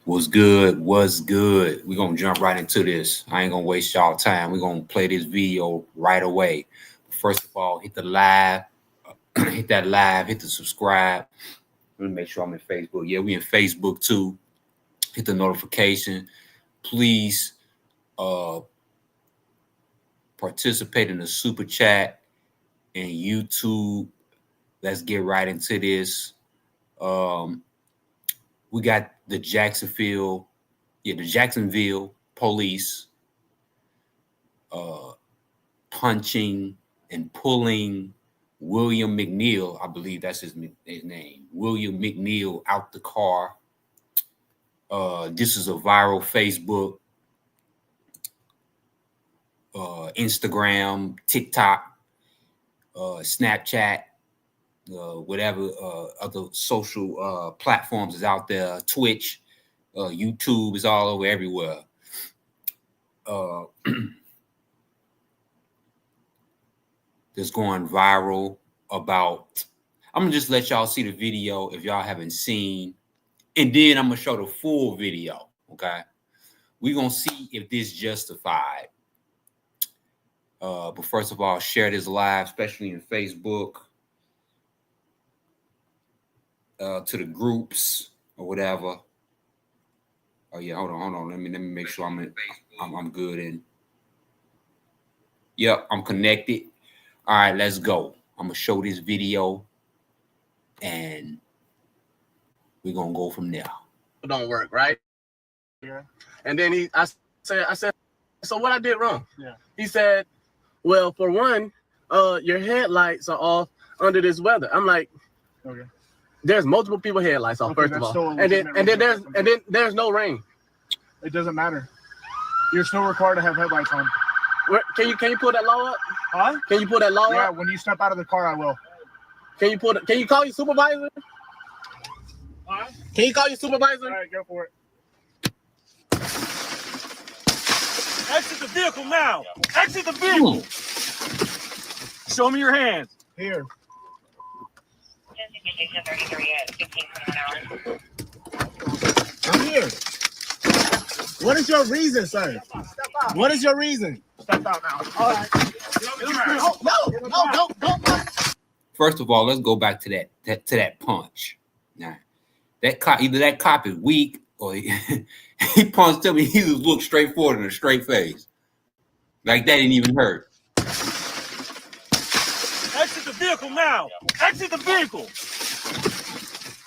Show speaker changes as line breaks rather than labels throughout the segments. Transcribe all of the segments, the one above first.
What's good? What's good? We're going to jump right into this. I ain't going to waste y'all time. We're going to play this video right away. First of all, hit the live, hit that live, hit the subscribe. Let me make sure I'm in Facebook. Yeah, we in Facebook too. Hit the notification. Please participate in the super chat and YouTube. Let's get right into this. We got the Jacksonville Police punching and pulling William McNeal, I believe that's his name, William McNeal, out the car. This is a viral Facebook, Instagram, TikTok, Snapchat, whatever other social platforms is out there, Twitch, YouTube is all over everywhere. That's going viral about. I'm gonna just let y'all see the video if y'all haven't seen, and then I'm gonna show the full video. Okay, we're gonna see if this justified. But first of all, share this live, especially in Facebook, to the groups or whatever. Oh yeah, hold on. Let me make sure I'm good in. Yep, I'm connected. All right, let's go. I'm gonna show this video, and we're gonna go from there.
It don't work, right? Yeah. And then I said, so what I did wrong? Yeah. He said, well, for one, your headlights are off under this weather. I'm like, okay. There's multiple people headlights off, okay, first of all, and then there's no rain.
It doesn't matter. You're still required to have headlights on.
Can you pull that law up?
Huh?
Can you pull that law up?
Yeah, when you step out of the car, I will.
Can you call your supervisor? Huh? Can you call your supervisor?
All right, go for it.
Exit the vehicle now. Exit the vehicle. Show me your hands.
Here.
I'm here. What is your reason, sir? What is your reason?
Step out now.
All right. No, don't.
First of all, let's go back to that punch. Now, either that cop is weak or he punched him and he just looked straight forward in a straight face. Like that didn't even hurt.
Exit the vehicle now. Exit the vehicle.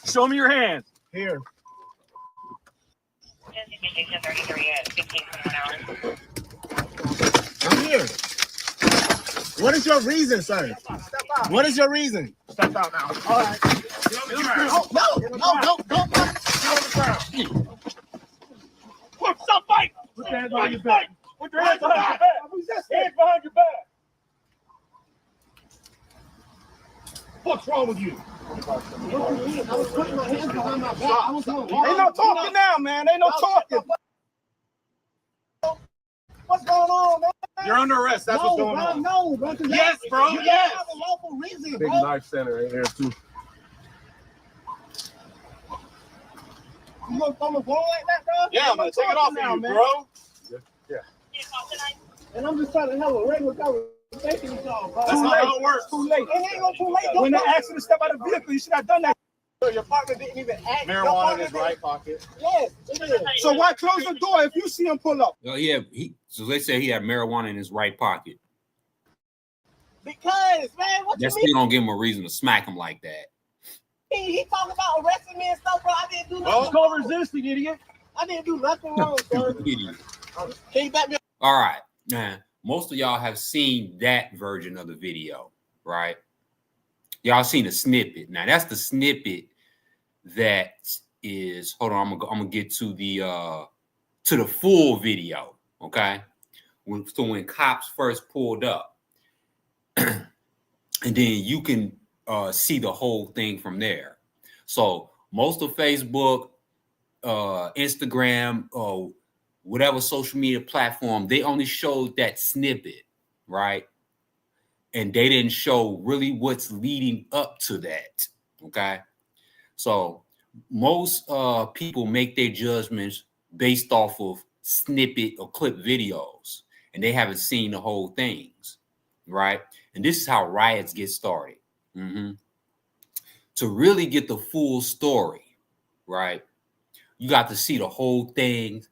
Show me your hands.
Here.
I'm here. What is your reason, sir? What is your reason?
Step out now.
All right. No, don't.
Stop fighting.
Put your hands behind your back.
Put your hands behind your back. Hands behind your back.
What's wrong with you?
I was putting my hands behind my back.
Ain't no talking now, man. Ain't no talking.
What's going on, man?
You're under arrest. That's what's going on.
No, bro.
Yes, bro.
You have a lawful reason,
Big
bro.
knife center in here too.
You gonna throw my phone like that, bro?
Yeah, I'm gonna take it off now, man. Bro. Yeah.
And I'm just trying to have a regular conversation with y'all, bro.
That's not how it works.
Too late. It ain't gonna too late.
When they asked you to step out of the vehicle, you should have done that.
Your partner didn't even ask.
Marijuana in his right pocket.
Yes, it is.
So why close the door if you see him pull up?
So they say he had marijuana in his right pocket.
Because, man, what
That
you
still
mean?
don't give him a reason to smack him like that.
He talking about arresting me and stuff, bro. I didn't do nothing.
It's called resisting, idiot.
I didn't do nothing wrong, sir.
Idiot.
Can you back me up?
All right, man. Most of y'all have seen that version of the video, right? Y'all seen a snippet. Now that's the snippet that is. Hold on, I'm gonna get to the full video. Okay, when cops first pulled up, and then you can see the whole thing from there. So most of Facebook, Instagram, or whatever social media platform, they only showed that snippet, right? And they didn't show really what's leading up to that. Okay. So most people make their judgments based off of snippet or clip videos, and they haven't seen the whole things, right? And this is how riots get started. To really get the full story, right, you got to see the whole thing,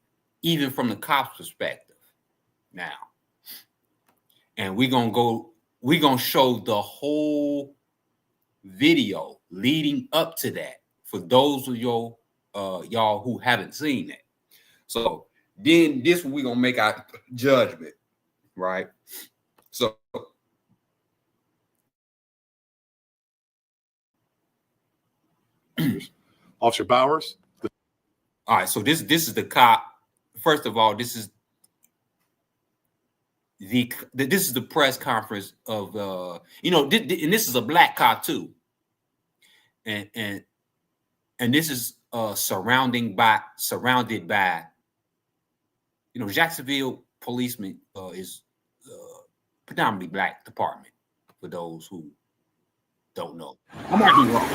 even from the cops' perspective now. And we're gonna show the whole video leading up to that for those of y'all who haven't seen it. So then this we're gonna make our judgment, right? So
Officer Bowers.
All right, so this is the cop. First of all, this is the press conference of and this is a black cop too, and this is surrounded by Jacksonville policeman is predominantly black department, for those who don't know. I might be wrong.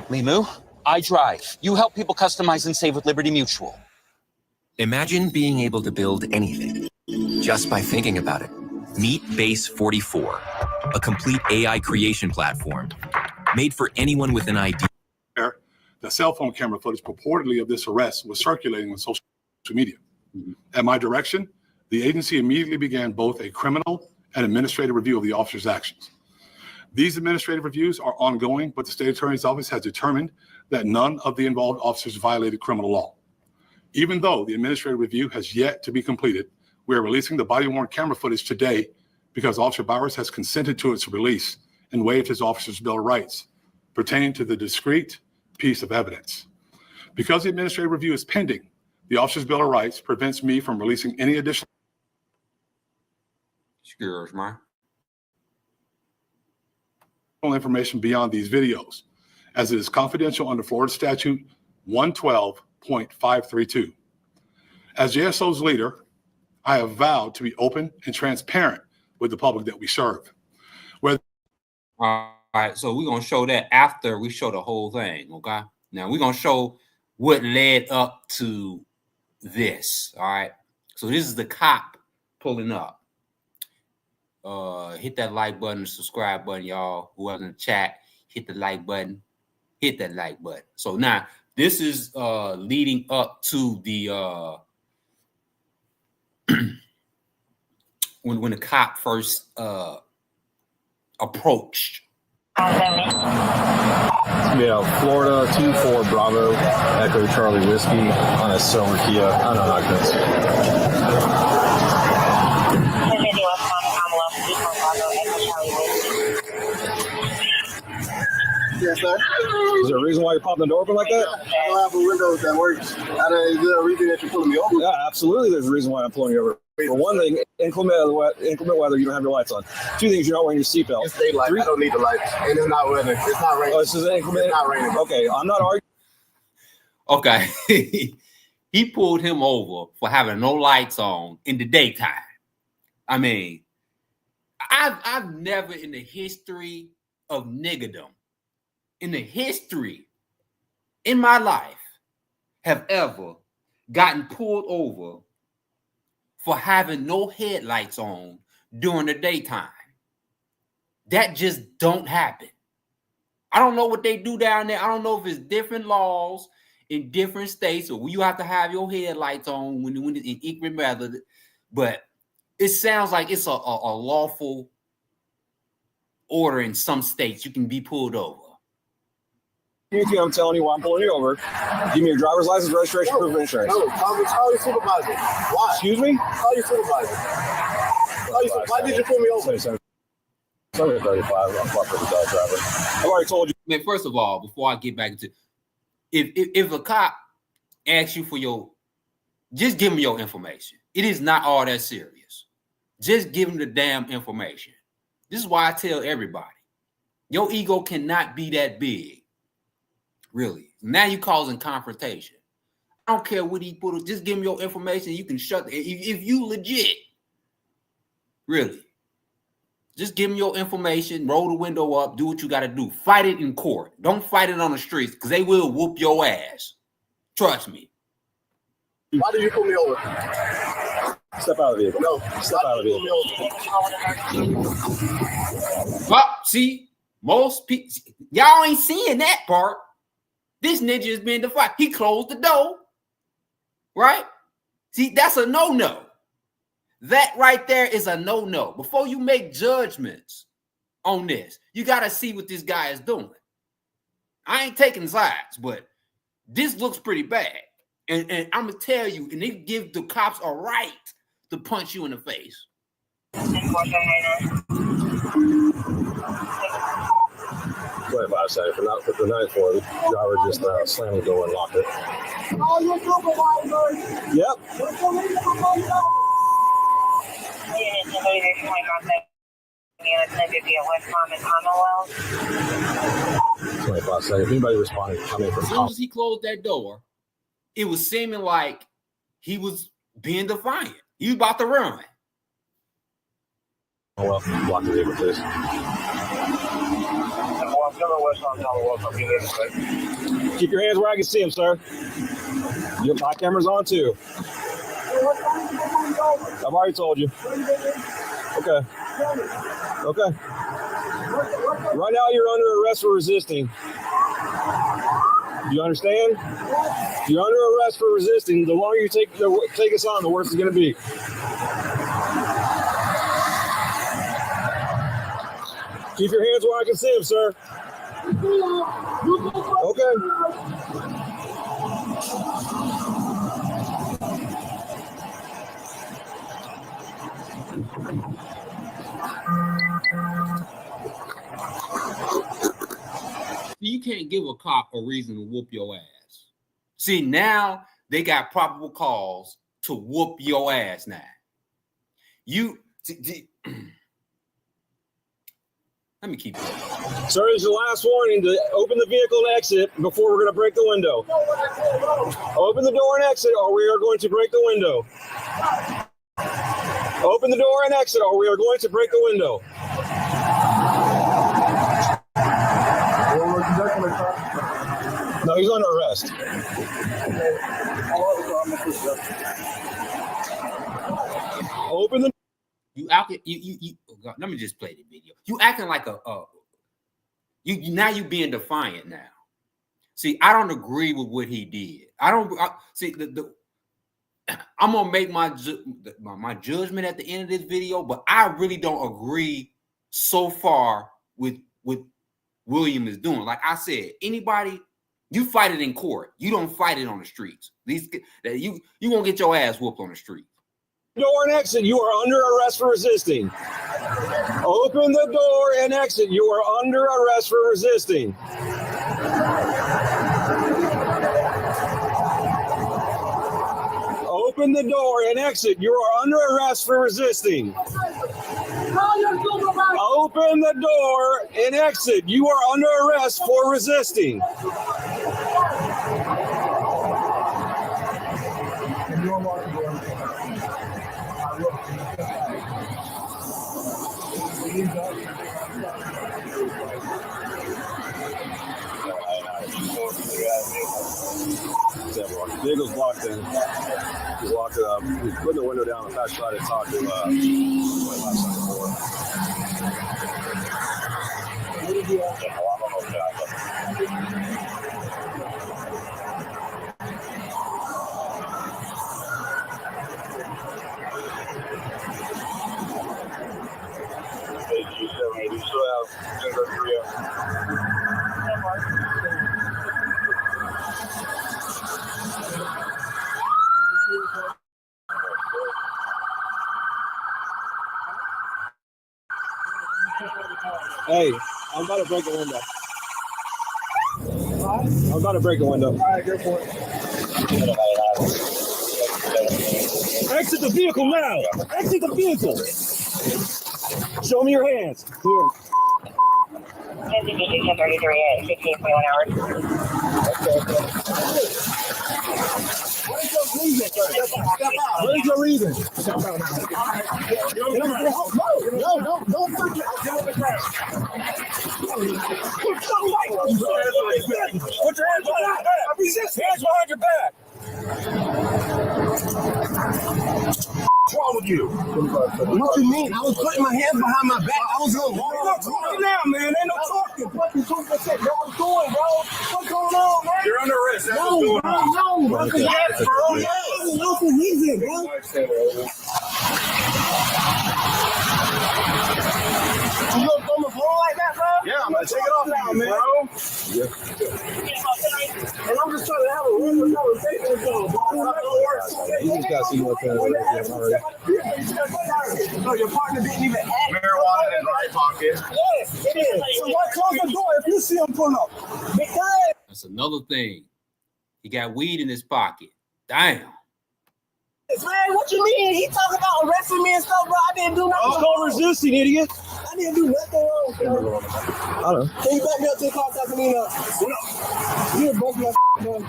Limu, I drive. You help people customize and save with Liberty Mutual.
Imagine being able to build anything just by thinking about it. Meet Base 44, a complete AI creation platform made for anyone with an idea.
The cell phone camera footage purportedly of this arrest was circulating on social media. At my direction, the agency immediately began both a criminal and administrative review of the officer's actions. These administrative reviews are ongoing, but the state attorney's office has determined that none of the involved officers violated criminal law. Even though the administrative review has yet to be completed, we are releasing the body-worn camera footage today because Officer Bowers has consented to its release and waived his officer's bill of rights pertaining to the discrete piece of evidence. Because the administrative review is pending, the officer's bill of rights prevents me from releasing any additional information beyond these videos, as it is confidential under Florida Statute 112.532. As JSO's leader, I have vowed to be open and transparent with the public that we serve.
All right, so we're gonna show that after we show the whole thing. Okay, now we're gonna show what led up to this. All right, so this is the cop pulling up. Hit that like button, the subscribe button, y'all. Whoever's in the chat, hit the like button. Hit that like button. So now this is leading up to the when the cop first approached.
Yeah, Florida 24 Bravo Echo Charlie Whiskey on a silver Kia. I don't know how it goes.
Yes, sir.
Is there a reason why you're popping the door open like that?
I don't have a window that works. Is there a reason that you're pulling me over?
Yeah, absolutely. There's a reason why I'm pulling you over. For one thing, inclement weather, you don't have your lights on. Two things, you're not wearing your seatbelt.
It's daylight. I don't need the lights. And it's not weather. It's not raining.
Oh, this is inclement?
It's not raining.
Okay, I'm not arguing.
Okay. He pulled him over for having no lights on in the daytime. I mean, I've never in the history of niggerdom, in the history in my life, have ever gotten pulled over for having no headlights on during the daytime. That just don't happen. I don't know what they do down there. I don't know if it's different laws in different states or you have to have your headlights on when it's in inclement weather, but it sounds like it's a lawful order in some states. You can be pulled over.
I'm telling you why I'm pulling you over. Give me your driver's license, registration, proof of insurance.
No, call your supervisor. Why?
Excuse me?
Call your supervisor. Why did you pull me over?
735. I'm fucking the dog driver. I've already told you.
Man, first of all, before I get back into if a cop asks you for just give him your information. It is not all that serious. Just give him the damn information. This is why I tell everybody, your ego cannot be that big. Really. Now you're causing confrontation. I don't care what he put. Just give him your information. You can shut if you legit. Really. Just give them your information, roll the window up, do what you got to do. Fight it in court. Don't fight it on the streets because they will whoop your ass. Trust me.
Why did you pull me over?
Step out of the vehicle.
No,
Step out of the vehicle.
Well, see, most people, y'all ain't seeing that part. This ninja is being defied. He closed the door, right? See, that's a no-no. That right there is a no-no. Before you make judgments on this, you got to see what this guy is doing. I ain't taking sides, but this looks pretty bad. And I'm going to tell you, and they give the cops a right to punch you in the face.
25 seconds. For the 9-4, the driver just slammed the door and locked it. Yep. 25 seconds. Anybody responding? Coming from
as soon as he closed that door, it was seeming like he was being defiant. He was about to run.
Oh, well, block the vehicle, please. Keep your hands where I can see them, sir. My camera's on too. I've already told you. Okay. Okay. Right now you're under arrest for resisting. Do you understand? You're under arrest for resisting. The longer you take us on, the worse it's going to be. Keep your hands where I can see them, sir. Okay.
You can't give a cop a reason to whoop your ass. See, now they got probable cause to whoop your ass now. Let me keep going.
Sir, this is your last warning to open the vehicle and exit before we're going to break the window. Open the door and exit or we are going to break the window. Open the door and exit or we are going to break the window. No, he's under arrest. Open the.
You let me just play the video. You acting like now you being defiant now. See, I don't agree with what he did. See I'm gonna make my judgment at the end of this video, but I really don't agree so far with what William is doing. Like I said, anybody, you fight it in court. You don't fight it on the streets. You won't get your ass whooped on the street.
Door and exit. You are under arrest for resisting. Open the door and exit. You are under arrest for resisting. Open the door and exit. You are under arrest for resisting. Open the door and exit. You are under arrest for resisting. Vehicle's blocked in. He's locked it up. He's putting the window down. The fact tried to talk to 2574. You still have 10-3. Hey, I'm about to break the window. I'm about to break the window. All right, go for it. Exit the vehicle now. Exit the vehicle. Show me your hands. Here.
1033 at 16.1 hours.
Okay. What is your reason? Step out. What is your reason? Step out. No, don't touch it. Get on the ground. Put your hands behind your back. Hands behind your back. What's wrong with you?
What you mean? I was putting my hands behind my back. I was going
You're not talking now, man. Ain't no talking. Fucking 2%. Bro, what's going, bro? What's going on, man?
You're under arrest. That's what's going on.
no, easy, bro. You gonna throw my phone like that, bro?
Yeah, I'm gonna take it off now, man.
And I'm just trying to have a real conversation with you, bro.
You just got some more time already.
No, your partner didn't even ask.
Marijuana in his right pocket.
Yes, it is. So why close the door if you see him pull up? Because
That's another thing. He got weed in his pocket. Damn.
man, what you mean? He talking about arresting me and stuff, bro. I didn't do nothing.
Stop resisting, idiot.
I didn't do nothing wrong, bro.
I don't know.
Can you back me up to the car so I can meet up? You broke my bro.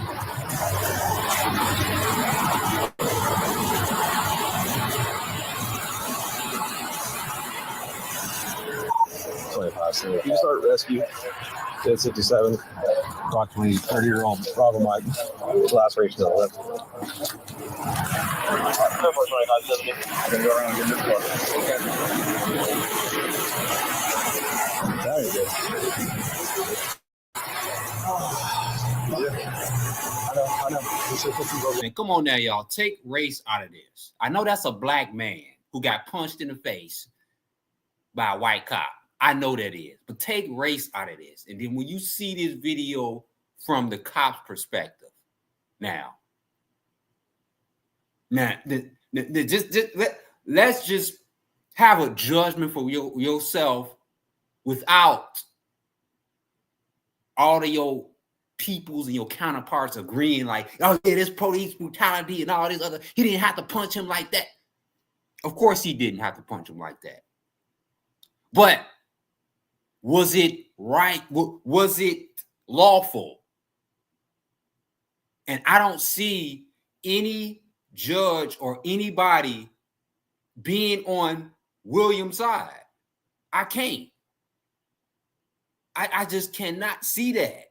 25. So you start rescue. 57. Approximately 30-year-old Bravo Mike. Last race to the left. Go around and get this one. There you go. I know.
Man, come on now, y'all. Take race out of this. I know that's a black man who got punched in the face by a white cop. I know that is. But take race out of this. And then when you see this video from the cop's perspective, let's just have a judgment for yourself without all of your peoples and your counterparts agreeing like, oh yeah, this police brutality and all this other. He didn't have to punch him like that. Of course he didn't have to punch him like that. But was it right? Was it lawful? And I don't see any judge or anybody being on William's side. I can't. I just cannot see that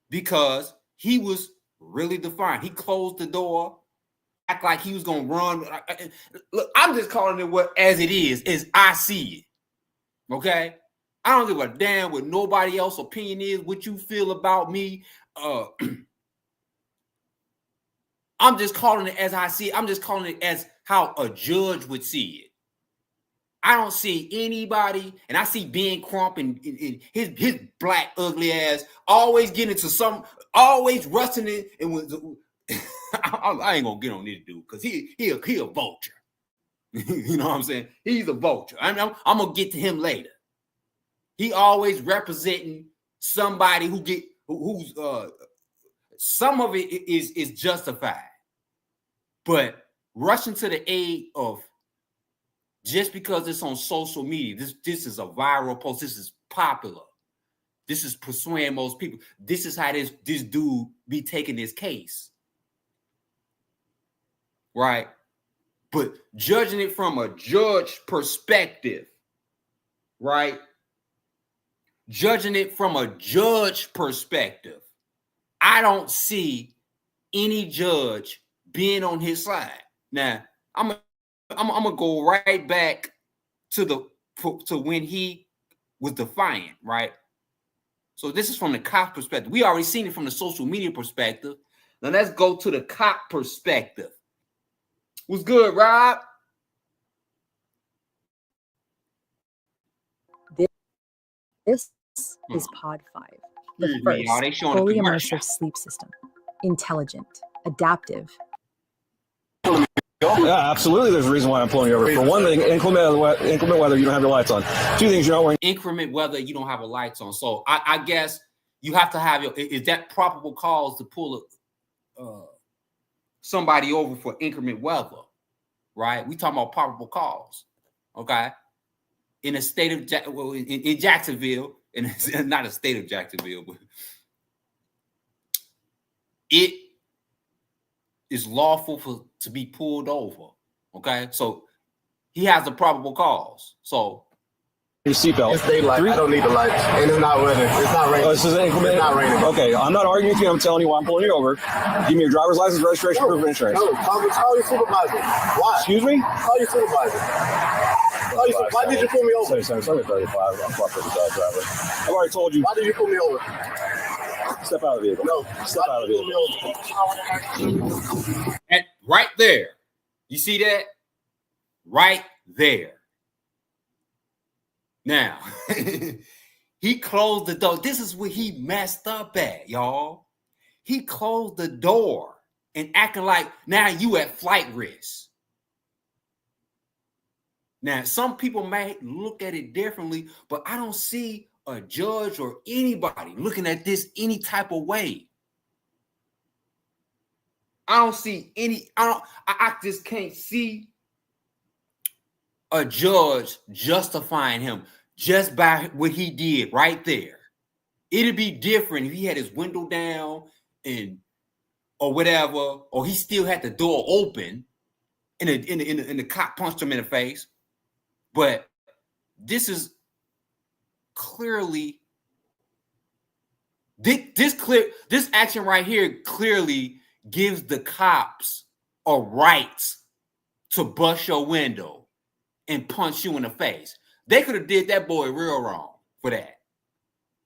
because he was really defiant. He closed the door, act like he was going to run. Look, I'm just calling it what as it is, as I see it. Okay? I don't give a damn what nobody else's opinion is, what you feel about me. I'm just calling it as I see it. I'm just calling it as how a judge would see it. I don't see anybody, and I see Ben Crump and his black ugly ass always getting into some, always rusting it. And I ain't gonna get on this dude because he a vulture. You know what I'm saying? He's a vulture. I'm gonna get to him later. He always representing somebody who's some of it is justified, but rushing to the aid of just because it's on social media, this is a viral post, this is popular, this is persuading most people. This is how this dude be taking his case, right? But judging it from a judge perspective, right? Judging it from a judge perspective, I don't see any judge being on his side. Now, I'm gonna go right back to when he was defiant, right? So this is from the cop perspective. We already seen it from the social media perspective. Now let's go to the cop perspective. What's good, Rob?
This is Pod 5, the first fully immersive sleep system. Intelligent, adaptive.
Yeah, absolutely. There's a reason why I'm pulling you over. For one thing, inclement weather, you don't have your lights on. Two things, you're not wearing
increment weather, you don't have a lights on. So I guess you have to have is that probable cause to pull somebody over for increment weather, right? We talking about probable cause, okay? In a state of in Jacksonville, and it's not a state of Jacksonville, but is lawful to be pulled over. Okay, so he has a probable cause. So
your seatbelt.
It's daylight. I don't need the lights, and it's not raining. It's not raining.
Oh, this is inclement.
It's not raining.
Okay, I'm not arguing with you. I'm telling you why I'm pulling you over. Give me your driver's license, registration, proof of insurance.
No, call your supervisor. Why?
Excuse me?
Call your supervisor. Why did you pull me over?
Sorry, 35. I'm cooperating driver. I've already told you.
Why did you pull me over?
Step out of the vehicle.
No,
step out of the vehicle.
And right there, you see that? Right there. Now, he closed the door. This is where he messed up at, y'all. He closed the door and acting like now you at flight risk. Now, some people may look at it differently, but I don't see a judge or anybody looking at this any type of way. I don't see any, I just can't see a judge justifying him just by what he did right there. It'd be different if he had his window down or whatever, or he still had the door open and the cop punched him in the face. But this is clearly this action right here clearly gives the cops a right to bust your window and punch you in the face. They could have did that boy real wrong for that.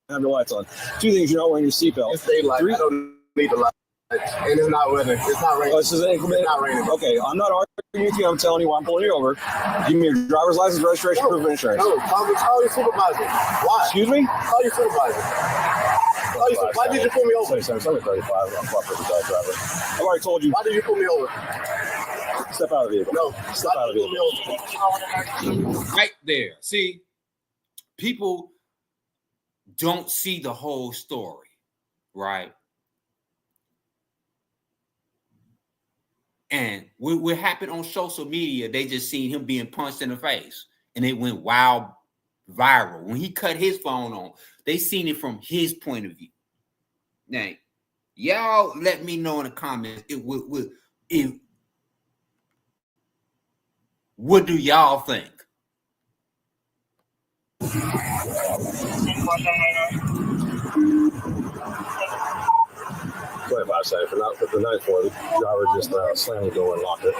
Have your lights on. Two things: you're not wearing your seatbelt.
It's daylight. I don't need the lights, and it's not raining. It's not raining.
Oh, this is inclement.
It's not raining.
Okay, I'm not arguing with you. I'm telling you why I'm pulling you over. Give me your driver's license, registration, proof of insurance.
No, call your supervisor. Why?
Excuse me?
Call your supervisor. Why did you pull me over?
Sorry, 35. I'm cooperating driver. I've already told you.
Why did you pull me over?
Step out of the vehicle.
No,
step out of the vehicle.
Right there. See, people don't see the whole story, right? And what happened on social media, they just seen him being punched in the face, and it went wild viral. When he cut his phone on, they seen it from his point of view. Now, y'all let me know in the comments what do y'all think?
25 seconds. For the night for the driver just slammed the door and locked it.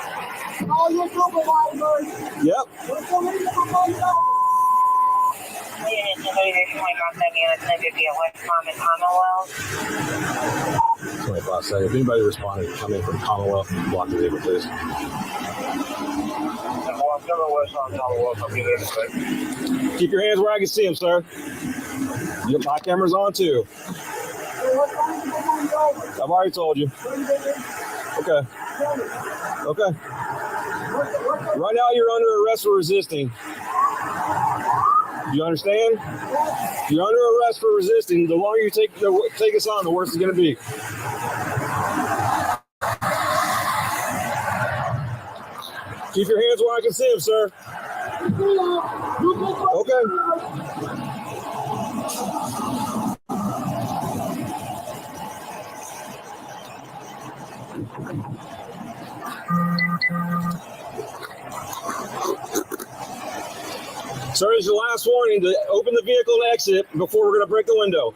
Oh, your supervisor.
Yep. 25 seconds. If anybody responding, come in from Commonwealth, block the vehicle, please. Keep your hands where I can see them, sir. My camera's on too. I've already told you. Okay. Okay. Right now you're under arrest for resisting. You understand? You're under arrest for resisting. The longer you take us on, the worse it's going to be. Keep your hands where I can see them, sir. Okay. Sir, this is your last warning to open the vehicle and exit before we're going to break the window.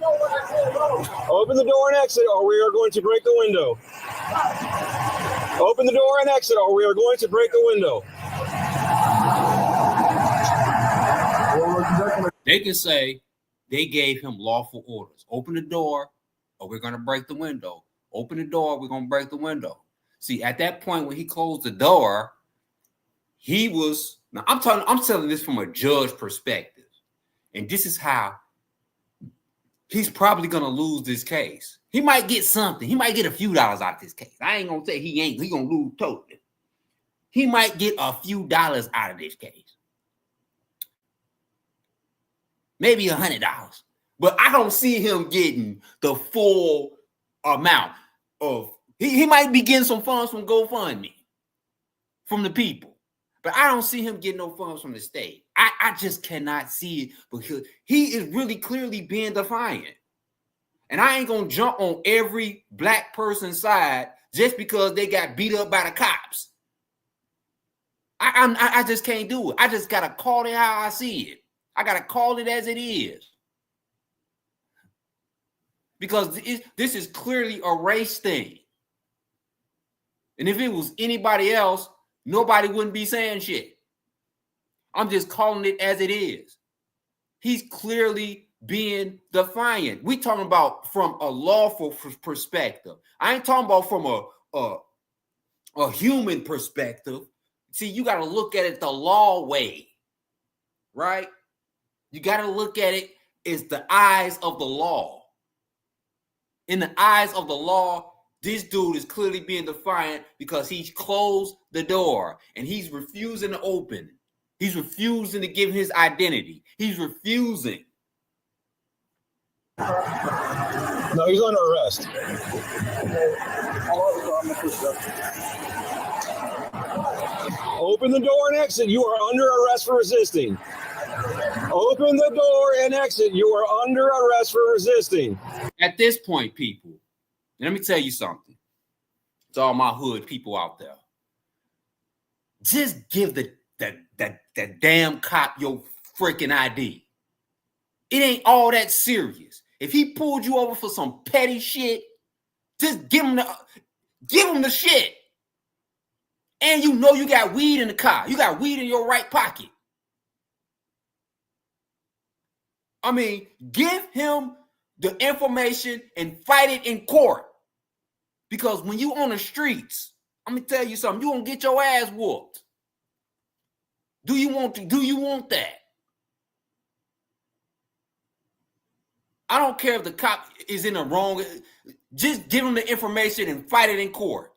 Open the door and exit or we are going to break the window. Open the door and exit or we are going to break the window.
They can say they gave him lawful orders. Open the door or we're going to break the window. Open the door, we're going to break the window. See, at that point when he closed the door, he was... Now, I'm telling this from a judge perspective. And this is how he's probably going to lose this case. He might get something. He might get a few dollars out of this case. I ain't going to say he going to lose totally. He might get a few dollars out of this case. Maybe $100. But I don't see him getting the full amount of... He might be getting some funds from GoFundMe, from the people. But I don't see him getting no funds from the state. I just cannot see it because he is really clearly being defiant. And I ain't going to jump on every black person's side just because they got beat up by the cops. I just can't do it. I just gotta call it how I see it. I gotta call it as it is. Because this is clearly a race thing. And if it was anybody else, nobody wouldn't be saying shit. I'm just calling it as it is. He's clearly being defiant. We talking about from a lawful perspective. I ain't talking about from a human perspective. See, you got to look at it the law way, right? You got to look at it as the eyes of the law. In the eyes of the law, this dude is clearly being defiant because he's closed the door and he's refusing to open. He's refusing to give his identity. He's refusing.
No, he's under arrest. Open the door and exit. You are under arrest for resisting. Open the door and exit. You are under arrest for resisting.
At this point, people, let me tell you something. To all my hood people out there. Just give the damn cop your freaking ID. It ain't all that serious. If he pulled you over for some petty shit, just give him the shit. And you know you got weed in the car. You got weed in your right pocket. I mean, give him the information and fight it in court. Because when you on the streets, I'm gonna tell you something, you gonna get your ass whooped. Do you want that? I don't care if the cop is in the wrong. Just give him the information and fight it in court.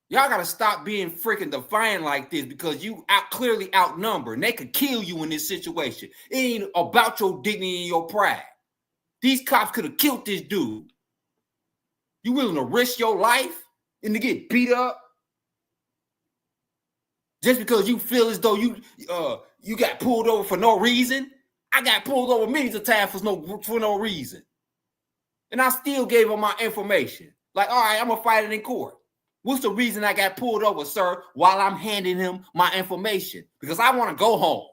Y'all got to stop being freaking defiant like this because you clearly outnumbered and they could kill you in this situation. It ain't about your dignity and your pride. These cops could have killed this dude. You willing to risk your life and to get beat up just because you feel as though you got pulled over for no reason? I got pulled over many times for no reason. And I still gave him my information. Like, all right, I'm going to fight it in court. What's the reason I got pulled over, sir, while I'm handing him my information? Because I want to go home.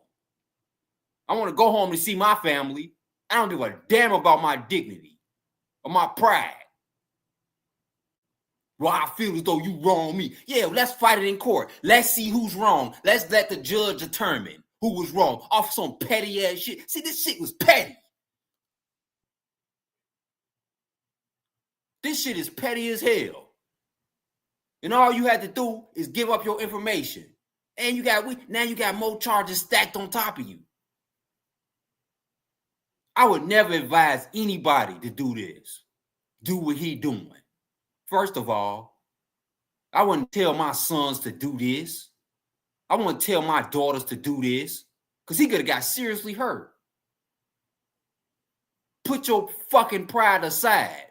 I want to go home to see my family. I don't give a damn about my dignity or my pride. Well, I feel as though you wrong me. Yeah, let's fight it in court. Let's see who's wrong. Let's let the judge determine who was wrong off some petty ass shit. See, this shit was petty. This shit is petty as hell. And all you had to do is give up your information. And now you got more charges stacked on top of you. I would never advise anybody to do this. Do what he doing. First of all, I wouldn't tell my sons to do this. I wouldn't tell my daughters to do this because he could have got seriously hurt. Put your fucking pride aside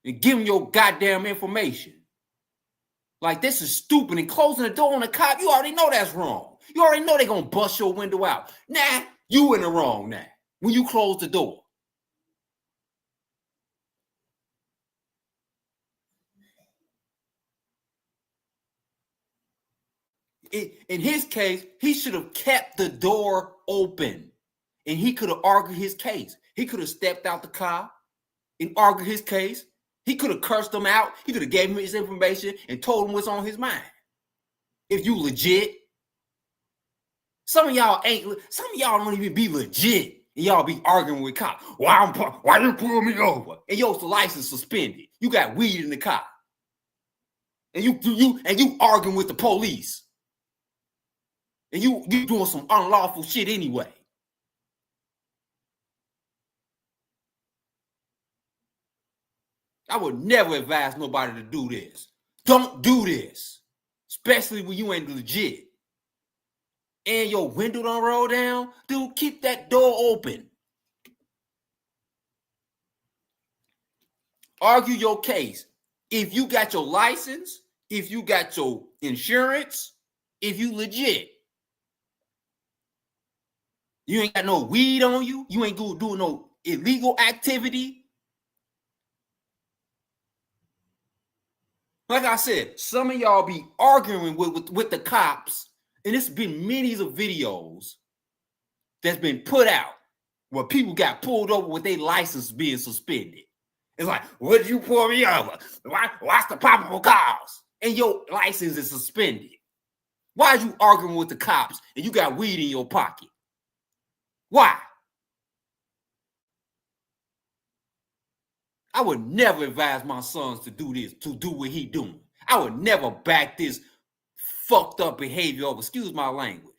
and give him your goddamn information. Like, this is stupid. And closing the door on the cop, you already know that's wrong. You already know they're going to bust your window out. Nah, you in the wrong now when you close the door. In his case, he should have kept the door open and he could have argued his case. He could have stepped out the car and argued his case. He could have cursed him out. He could have gave him his information and told him what's on his mind. If you legit, some of y'all don't even be legit. And y'all be arguing with cops. Why you pull me over? And your license suspended. You got weed in the car. And you arguing with the police. And you doing some unlawful shit anyway. I would never advise nobody to do this. Don't do this. Especially when you ain't legit. And your window don't roll down. Dude, keep that door open. Argue your case. If you got your license, if you got your insurance, if you legit. You ain't got no weed on you. You ain't going to do no illegal activity. Like I said, some of y'all be arguing with the cops, and it's been many of videos that's been put out where people got pulled over with their license being suspended. It's like, what did you pull me over? What's the probable cause? And your license is suspended. Why are you arguing with the cops and you got weed in your pocket? Why? I would never advise my sons to do this, to do what he doing. I would never back this fucked up behavior over, excuse my language.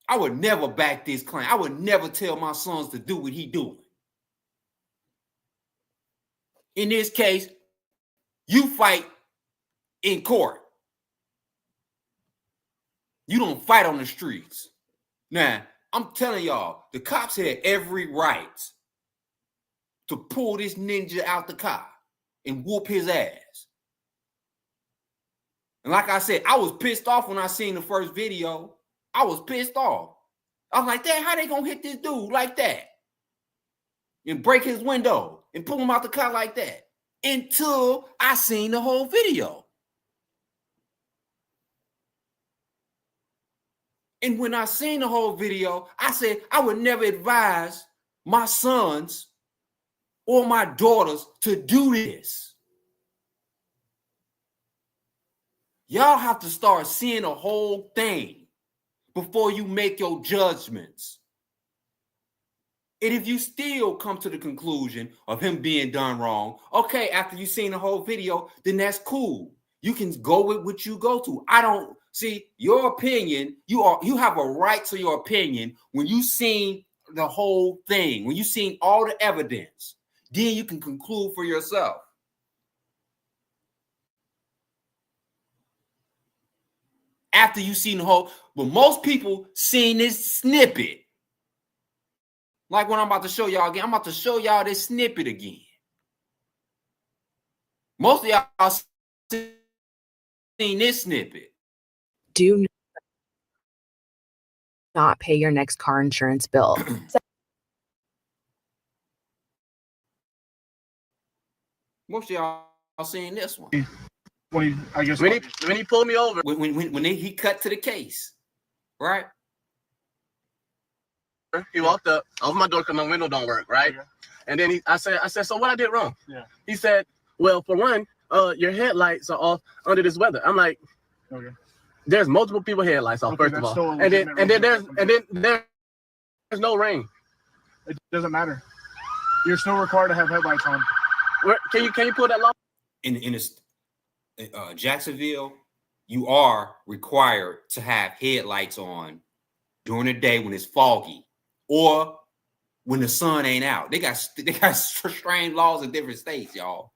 I would never back this claim. I would never tell my sons to do what he doing. In this case, you fight in court. You don't fight on the streets. Now, I'm telling y'all, the cops had every right to pull this ninja out the car and whoop his ass. And like I said, I was pissed off when I seen the first video. I was pissed off. I was like, damn, how they gonna hit this dude like that? And break his window and pull him out the car like that? Until I seen the whole video. And when I seen the whole video, I said I would never advise my sons or my daughters to do this. Y'all have to start seeing the whole thing before you make your judgments. And if you still come to the conclusion of him being done wrong, okay, after you've seen the whole video, then that's cool. You can go with what you go to. I don't see your opinion. You have a right to your opinion when you've seen the whole thing, when you've seen all the evidence. Then you can conclude for yourself. After you've seen the whole, but most people seen this snippet. Like when I'm about to show y'all again, I'm about to show y'all this snippet again. Most of y'all seen this snippet.
Do not pay your next car insurance bill.
Most of y'all seen this one.
When he pulled me over.
When he cut to the case, right?
He walked up, opened my door because my window don't work, right? Okay. And then I said, so what I did wrong? Yeah. He said, well, for one, your headlights are off under this weather. I'm like, okay. There's multiple people headlights off, first of all. And then there's no rain.
It doesn't matter. You're still required to have headlights on.
Can you pull that law?
In Jacksonville, you are required to have headlights on during the day when it's foggy or when the sun ain't out. They got strange laws in different states, y'all.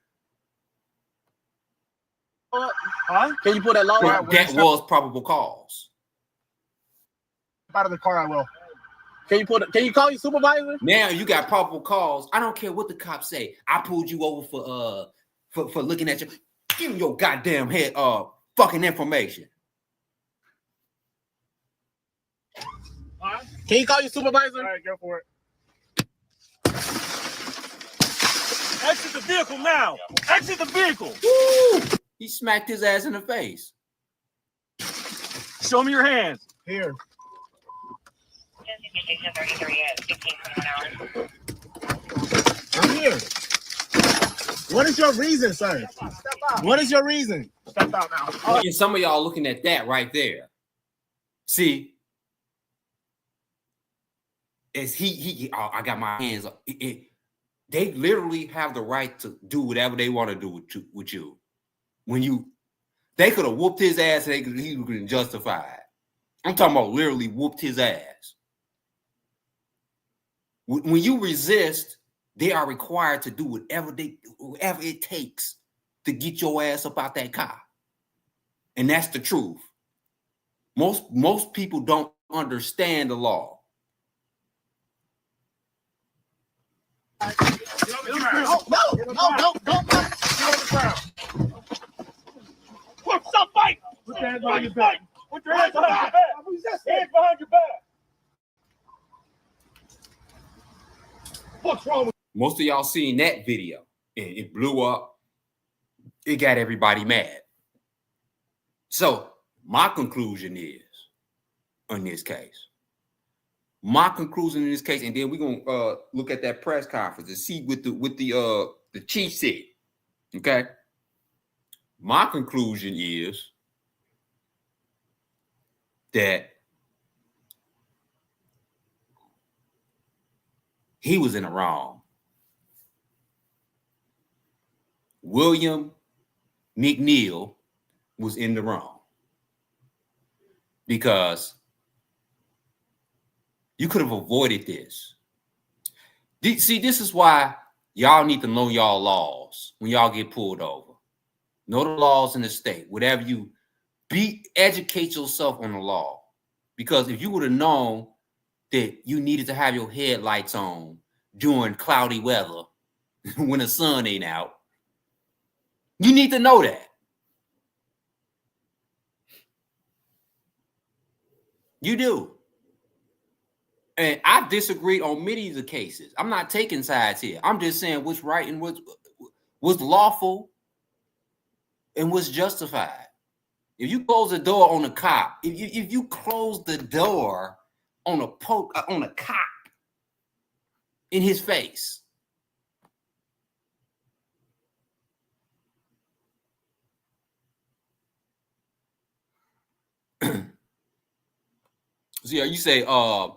Can you pull that law out?
That was probable cause.
Out of the car, I will.
Can you call your supervisor?
Now you got probable cause. I don't care what the cops say. I pulled you over for looking at you. Give me your goddamn head fucking information.
Can you call your supervisor?
All right, go for it.
Exit the vehicle now. Exit the vehicle.
Woo! He smacked his ass in the face.
Show me your hands.
Here.
I'm here. What is your reason, sir? What is your reason?
Step out now.
And some of y'all looking at that right there. See, as I got my hands up. They literally have the right to do whatever they want to do with you. When they could have whooped his ass and he would have been justified. I'm talking about literally whooped his ass. When you resist, they are required to do whatever it takes to get your ass up out that car. And that's the truth. Most people don't understand the law.
No.
Stop fighting!
Put your hands behind your back.
Put your hands behind your back. Hands behind your back.
What's wrong with
Most of y'all seen that video and it blew up. it got everybody mad. So my conclusion is, in this case, and then we're gonna look at that press conference and see what the chief said. Okay. My conclusion is that he was in the wrong. William McNeal was in the wrong because you could have avoided this. See, this is why y'all need to know y'all laws when y'all get pulled over. Know the laws in the state. Whatever you educate yourself on the law. Because if you would have known that you needed to have your headlights on during cloudy weather when the sun ain't out, you need to know that. You do. And I've disagreed on many of the cases. I'm not taking sides here. I'm just saying what's right and what's lawful and what's justified. If you close the door on a cop, if you close the door on a cop in his face, so yeah, you say, but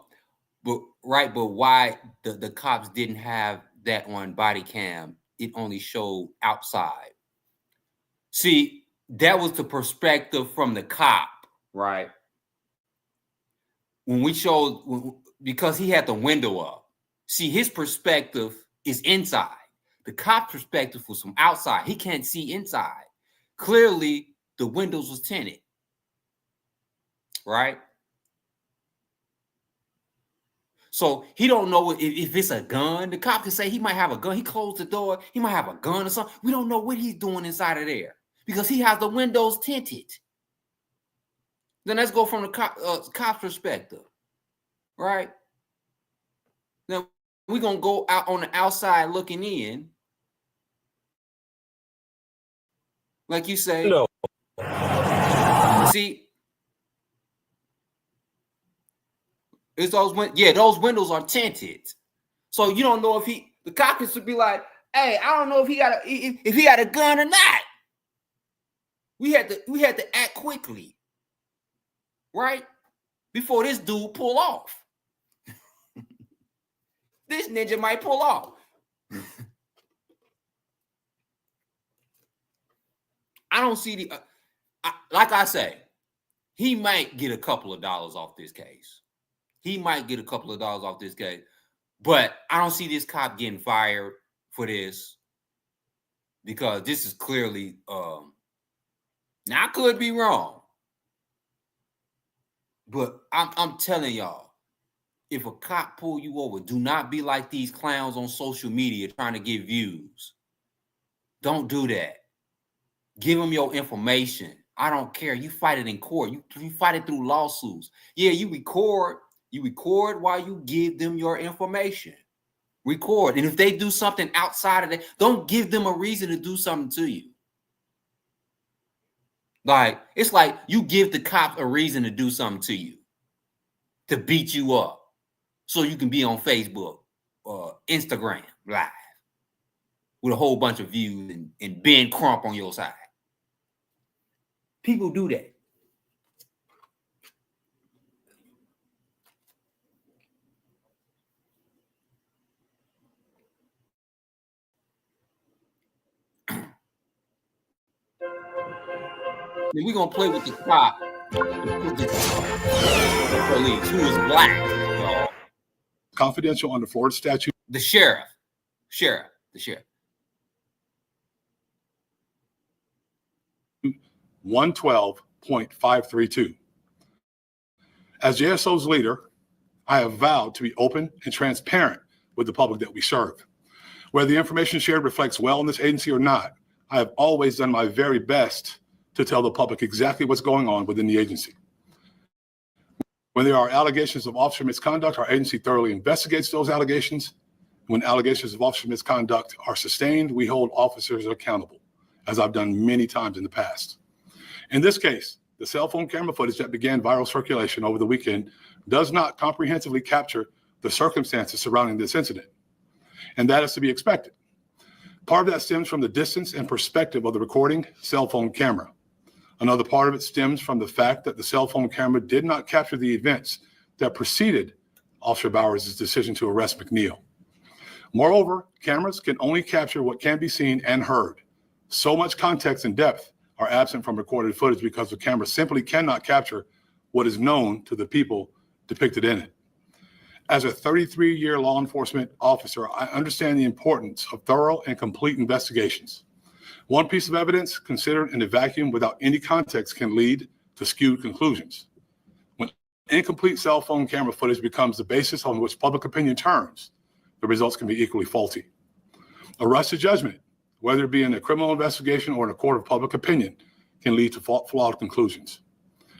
why the cops didn't have that on body cam? It only showed outside. See, that was the perspective from the cop, right? When we showed, because he had the window up. See, his perspective is inside. The cop's perspective was from outside. He can't see inside. Clearly, the windows was tinted, right? So he don't know if it's a gun. The cop can say he might have a gun. He closed the door. He might have a gun or something. We don't know what he's doing inside of there because he has the windows tinted. Then let's go from the cop's perspective, right? Now we're going to go out on the outside looking in. Like you say.
No.
See, it's those windows are tinted. So you don't know if the cop should be like, hey, I don't know if he got a gun or not. We had to act quickly, right? Before this dude pull off. This ninja might pull off. I don't see like I say, he might get a couple of dollars off this case. But I don't see this cop getting fired for this because this is clearly, now I could be wrong, but I'm telling y'all, if a cop pull you over, do not be like these clowns on social media trying to get views. Don't do that. Give them your information. I don't care. You fight it in court. You fight it through lawsuits. Yeah, you record. You record while you give them your information. Record. And if they do something outside of that, don't give them a reason to do something to you. Like, it's like you give the cops a reason to do something to you, to beat you up, so you can be on Facebook or Instagram Live with a whole bunch of views and Ben Crump on your side. People do that. Then we're going to play with the cop, the police, who is black, y'all.
Confidential under Florida statute.
The sheriff.
112.532. As JSO's leader, I have vowed to be open and transparent with the public that we serve. Whether the information shared reflects well in this agency or not, I have always done my very best to tell the public exactly what's going on within the agency. When there are allegations of officer misconduct, our agency thoroughly investigates those allegations. When allegations of officer misconduct are sustained, we hold officers accountable. as I've done many times in the past. In this case, the cell phone camera footage that began viral circulation over the weekend does not comprehensively capture the circumstances surrounding this incident, and that is to be expected. Part of that stems from the distance and perspective of the recording cell phone camera. Another part of it stems from the fact that the cell phone camera did not capture the events that preceded Officer Bowers' decision to arrest McNeal. Moreover, cameras can only capture what can be seen and heard. So much context and depth are absent from recorded footage because the camera simply cannot capture what is known to the people depicted in it. As a 33-year law enforcement officer, I understand the importance of thorough and complete investigations. One piece of evidence considered in a vacuum without any context can lead to skewed conclusions. When incomplete cell phone camera footage becomes the basis on which public opinion turns, the results can be equally faulty. A rush to judgment, whether it be in a criminal investigation or in a court of public opinion, can lead to flawed conclusions.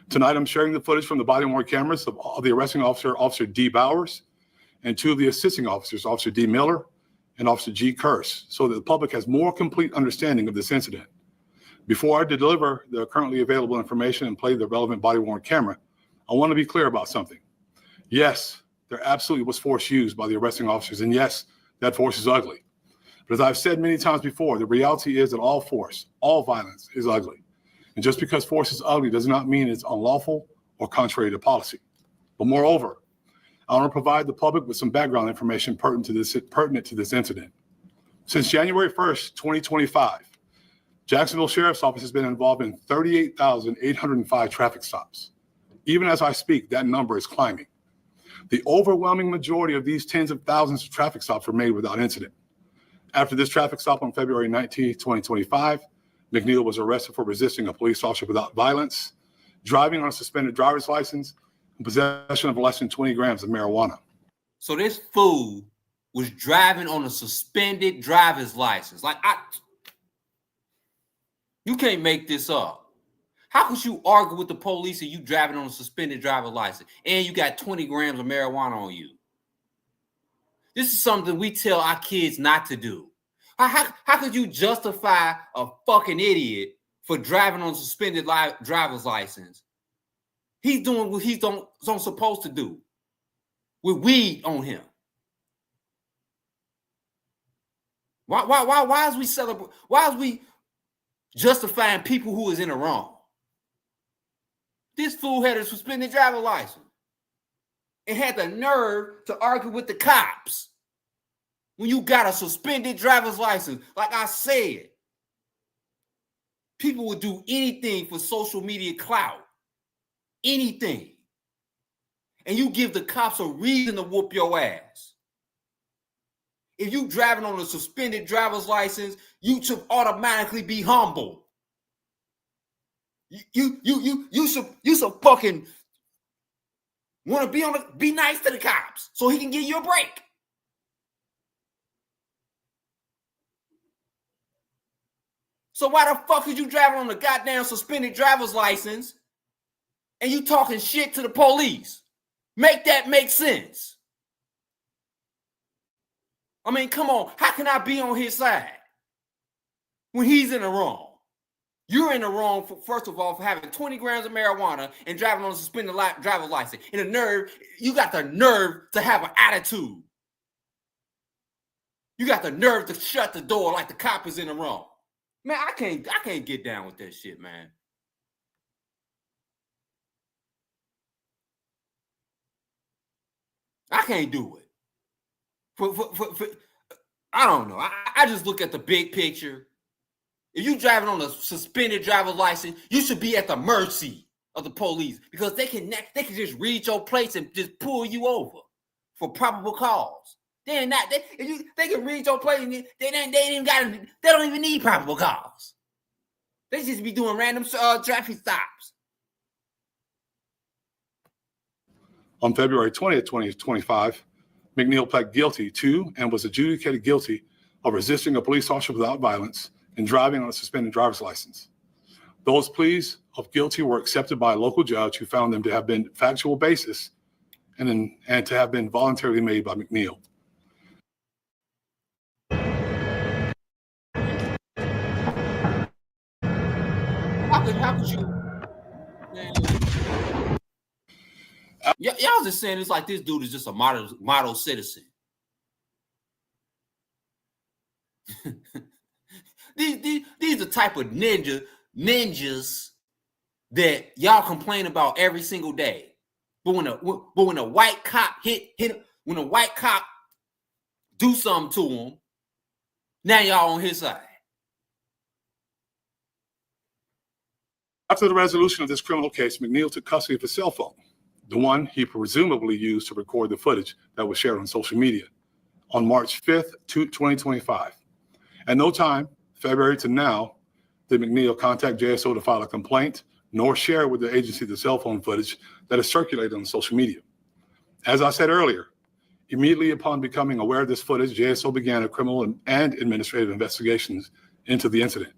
Tonight, I'm sharing the footage from the body-worn cameras of the arresting officer, Officer D. Bowers, and two of the assisting officers, Officer D. Miller and Officer G. Curse, so that the public has more complete understanding of this incident. Before I deliver the currently available information and play the relevant body-worn camera, I want to be clear about something. Yes, there absolutely was force used by the arresting officers, and yes, that force is ugly. But as I've said many times before, the reality is that all force, all violence is ugly. And just because force is ugly does not mean it's unlawful or contrary to policy. But moreover, I want to provide the public with some background information pertinent to this incident. Since January 1st, 2025, Jacksonville Sheriff's Office has been involved in 38,805 traffic stops. Even as I speak, that number is climbing. The overwhelming majority of these tens of thousands of traffic stops were made without incident. After this traffic stop on February 19, 2025, McNeal was arrested for resisting a police officer without violence, driving on a suspended driver's license, and possession of less than 20 grams of marijuana.
So this fool was driving on a suspended driver's license. You can't make this up. How could you argue with the police and you driving on a suspended driver's license and you got 20 grams of marijuana on you? This is something we tell our kids not to do. How could you justify a fucking idiot for driving on a suspended driver's license? He's doing what he's supposed to do with weed on him. Why is we celebrate? Why is we justifying people who is in the wrong? This fool had a suspended driver's license and had the nerve to argue with the cops. When you got a suspended driver's license, like I said, people would do anything for social media clout. Anything. And you give the cops a reason to whoop your ass. If you driving on a suspended driver's license, you should automatically be humble. You should fucking want to be nice to the cops so he can give you a break. So why the fuck is you driving on a goddamn suspended driver's license and you talking shit to the police? Make that make sense. I mean, come on. How can I be on his side when he's in the wrong? You're in the wrong, first of all, for having 20 grams of marijuana and driving on a suspended driver's license. And you got the nerve to have an attitude. You got the nerve to shut the door like the cop is in the wrong. Man, I can't get down with that shit, man. I can't do it. I don't know. I just look at the big picture. If you driving on a suspended driver's license, you should be at the mercy of the police because they can just read your plates and just pull you over for probable cause. They can read your plate and they don't even need probable cause. They just be doing random traffic stops.
On February 20th, 2025, McNeal pled guilty to and was adjudicated guilty of resisting a police officer without violence and driving on a suspended driver's license. Those pleas of guilty were accepted by a local judge who found them to have been factual basis and to have been voluntarily made by McNeal.
Y'all just saying it's like this dude is just a model citizen. these the type of ninjas that y'all complain about every single day. But when a white cop when a white cop do something to him, now y'all on his side.
After the resolution of this criminal case, McNeal took custody of his cell phone, the one he presumably used to record the footage that was shared on social media, on March 5th, 2025. At no time, February to now, did McNeal contact JSO to file a complaint, nor share with the agency the cell phone footage that is circulated on social media. As I said earlier, immediately upon becoming aware of this footage, JSO began a criminal and administrative investigations into the incident.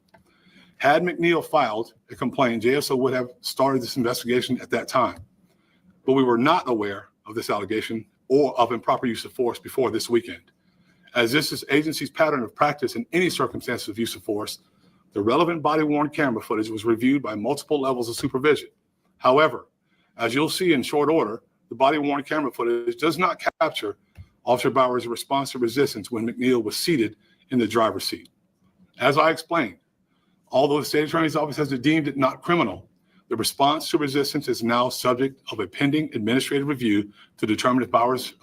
Had McNeal filed a complaint, JSO would have started this investigation at that time. But we were not aware of this allegation or of improper use of force before this weekend. As this is agency's pattern of practice in any circumstances of use of force, the relevant body-worn camera footage was reviewed by multiple levels of supervision. However, as you'll see in short order, the body-worn camera footage does not capture Officer Bauer's response to resistance when McNeal was seated in the driver's seat. As I explained, although the state attorney's office has deemed it not criminal, the response to resistance is now subject of a pending administrative review to determine if Bauer's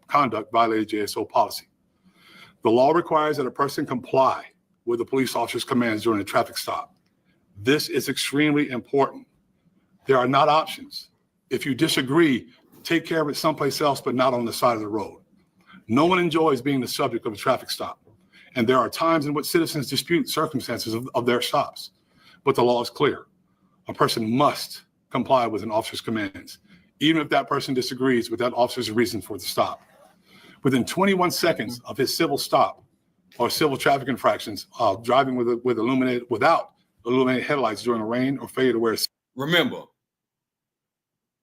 conduct violated JSO policy. The law requires that a person comply with the police officer's commands during a traffic stop. This is extremely important. There are not options. If you disagree, take care of it someplace else, but not on the side of the road. No one enjoys being the subject of a traffic stop. And there are times in which citizens dispute circumstances of their stops. But the law is clear. A person must comply with an officer's commands, even if that person disagrees with that officer's reason for the stop. Within 21 seconds of his civil stop or civil traffic infractions, driving without illuminated headlights during the rain or failure to wear.
Remember,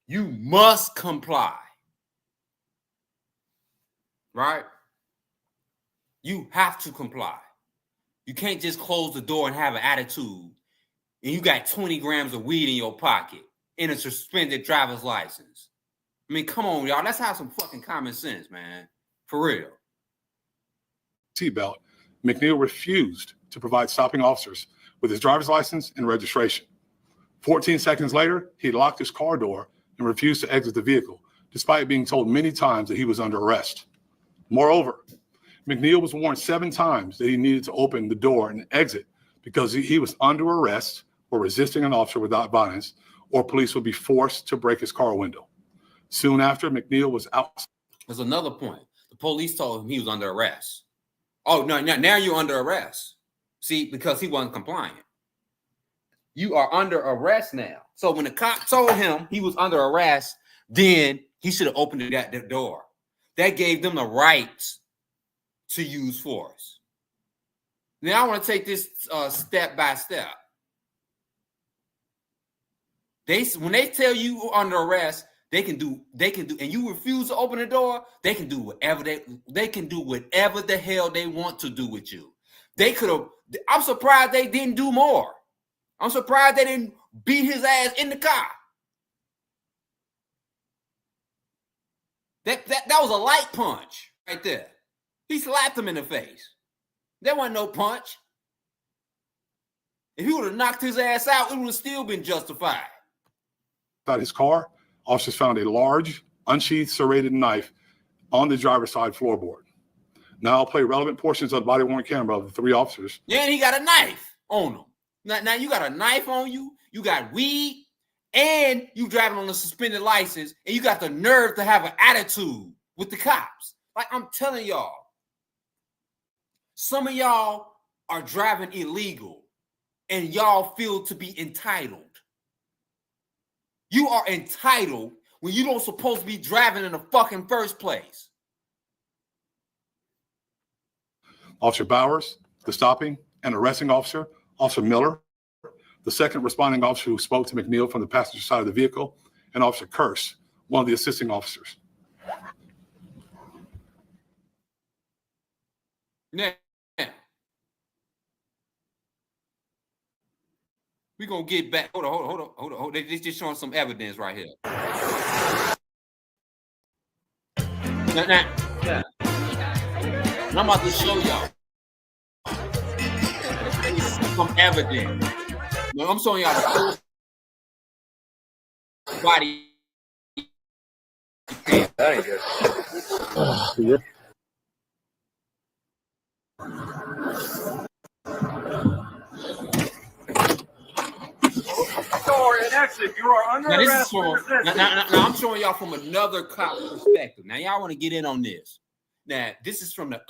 you must comply, right? You have to comply. You can't just close the door and have an attitude and you got 20 grams of weed in your pocket and a suspended driver's license. I mean, come on, y'all. Let's have some fucking common sense, man. For real.
Seatbelt, McNeal refused to provide stopping officers with his driver's license and registration. 14 seconds later, he locked his car door and refused to exit the vehicle, despite being told many times that he was under arrest. Moreover, McNeal was warned 7 times that he needed to open the door and exit because he was under arrest or resisting an officer without violence, or police would be forced to break his car window. Soon after, McNeal was out.
There's another point. The police told him he was under arrest. Oh, no, now you're under arrest. See, because he wasn't compliant. You are under arrest now. So when the cop told him he was under arrest, then he should have opened the door. That gave them the right to use force. Now I want to take this step by step. When they tell you under arrest, they can do, and you refuse to open the door, they can do whatever they can do whatever the hell they want to do with you. They could have. I'm surprised they didn't do more. I'm surprised they didn't beat his ass in the car. That was a light punch right there. He slapped him in the face. There wasn't no punch. If he would have knocked his ass out, it would have still been justified.
Inside his car, officers found a large, unsheathed, serrated knife on the driver's side floorboard. Now I'll play relevant portions of the body-worn camera of the 3 officers.
Yeah, and he got a knife on him. Now you got a knife on you, you got weed, and you driving on a suspended license, and you got the nerve to have an attitude with the cops. Like I'm telling y'all, some of y'all are driving illegal, and y'all feel to be entitled. You are entitled when you don't supposed to be driving in the fucking first place.
Officer Bowers, the stopping and arresting officer, Officer Miller, the second responding officer who spoke to McNeal from the passenger side of the vehicle, and Officer Curse, one of the assisting officers.
Now, we're going to get back. Hold on. They're just showing some evidence right here. Yeah. And I'm about to show y'all some evidence. No, I'm showing y'all the full body.
That ain't good.
You are under arrest.
Now I'm showing y'all from another cop's perspective. Now y'all want to get in on this. Now this is from the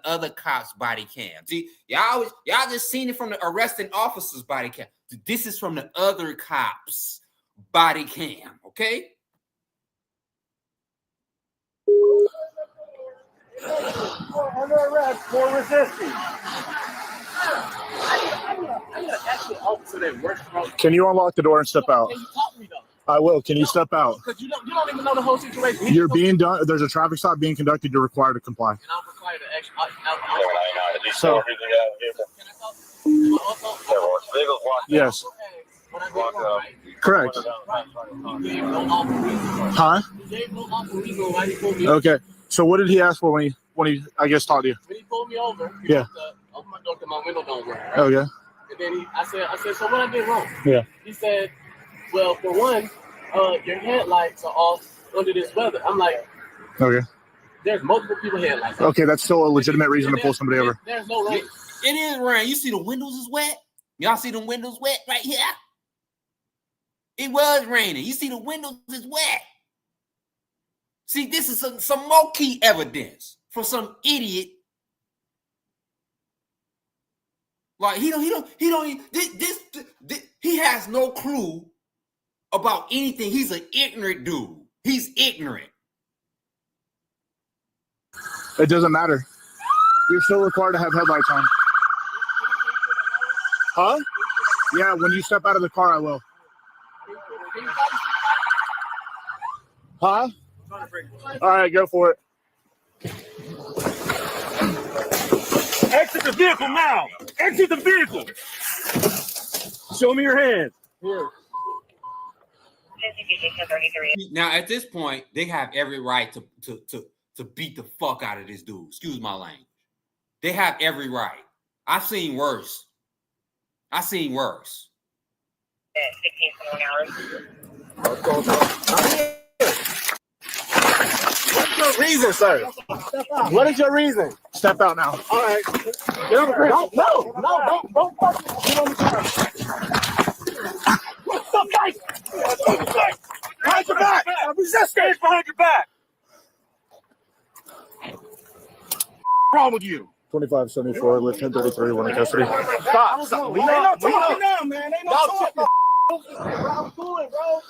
other cop's body cam. See, y'all just seen it from the arresting officer's body cam. This is from the other cop's body cam. Okay.
Under arrest for resisting.
Can you unlock the door and step out?
Can you talk to me though?
I will. Can you step out?
Because you don't even know the whole situation.
You're being done. There's a traffic stop being conducted. You're required to comply.
And I'm required to actually.
So, yes. Correct. Huh? Okay. So what did he ask for when he I guess talked to you?
When he pulled me over,
yeah.
Open my door because my window don't work. Right?
Okay.
And then I said, so what I did wrong?
Yeah.
He said, well, for one, your headlights are off under this weather. I'm like,
okay.
There's multiple people headlights.
Okay, that's still a legitimate reason to pull somebody over.
There's no rain.
It is rain. You see the windows is wet? Y'all see the windows wet right here? It was raining. You see the windows is wet. See, this is some more key evidence for some idiot. Like he has no clue about anything. He's an ignorant dude. He's ignorant.
It doesn't matter. You're still required to have headlights on. Huh? Yeah, when you step out of the car, I will. Huh? All right, go for it.
Exit the vehicle now. Exit the vehicle. Show me your hands.
Here.
Now, at this point, they have every right to beat the fuck out of this dude. Excuse my language. They have every right. I've seen worse. I've seen worse.
16 What's your reason, sir? What is your reason?
Step out now.
All right. Don't get on the car. What the fuck? Behind your back. I'm resisting.
Hands behind your back.
What's wrong with you?
2574, lift 1033, one in custody.
Stop. We know, man. Ain't no talking. I'm cool, bro.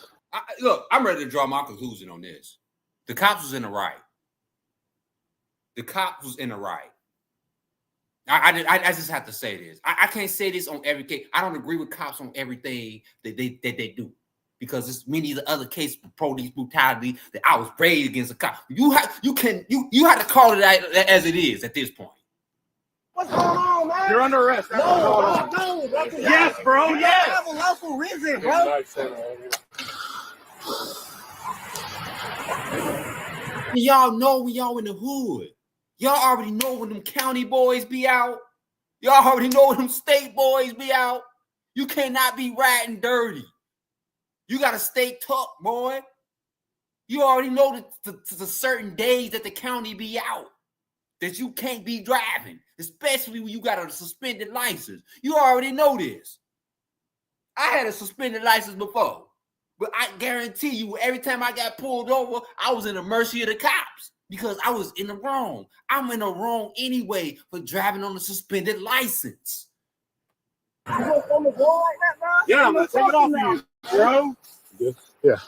Look, I'm ready to draw my conclusion on this. The cops was in the right. The cops was in the right. I just have to say this. I can't say this on every case. I don't agree with cops on everything that they do. Because there's many of the other cases of police brutality that I was raised against a cop. You have to call it as it is at this point.
What's going on, man?
You're under arrest.
No.
Yes, bro. Yes.
I have a lawful reason, bro.
Y'all know when y'all in the hood. Y'all already know when them county boys be out. Y'all already know when them state boys be out. You cannot be riding dirty. You got to stay tucked, boy. You already know the certain days that the county be out. That you can't be driving. Especially when you got a suspended license. You already know this. I had a suspended license before. But I guarantee you, every time I got pulled over, I was in the mercy of the cops because I was in the wrong. I'm in the wrong anyway for driving on a suspended license.
You on the wall like that, bro?
Yeah, I'm going to take it off you, bro. Yeah.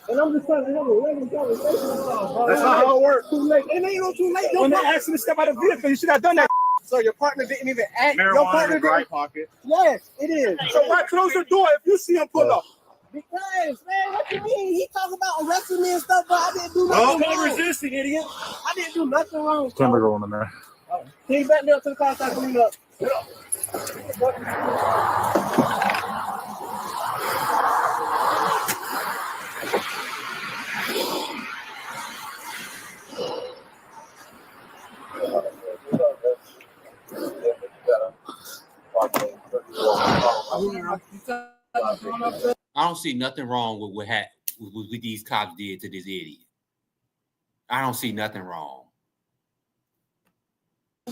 And I'm just trying to have a regular conversation.
That's not how it works.
Too late. It ain't no too late.
When they asked you to step out of the vehicle, you should have done that.
So your partner didn't even act.
Marijuana
Your partner
in the right
didn't.
pocket.
Yes, it is.
So why close the door if you see him pull up?
Because, man, what you mean? He talking about arresting me and stuff, but I didn't do nothing wrong.
Resisting, idiot.
I didn't do nothing wrong.
Camera going in there.
Can you back me up to the car so I can clean up?
I don't see nothing wrong with what these cops did to this idiot. I don't see nothing wrong.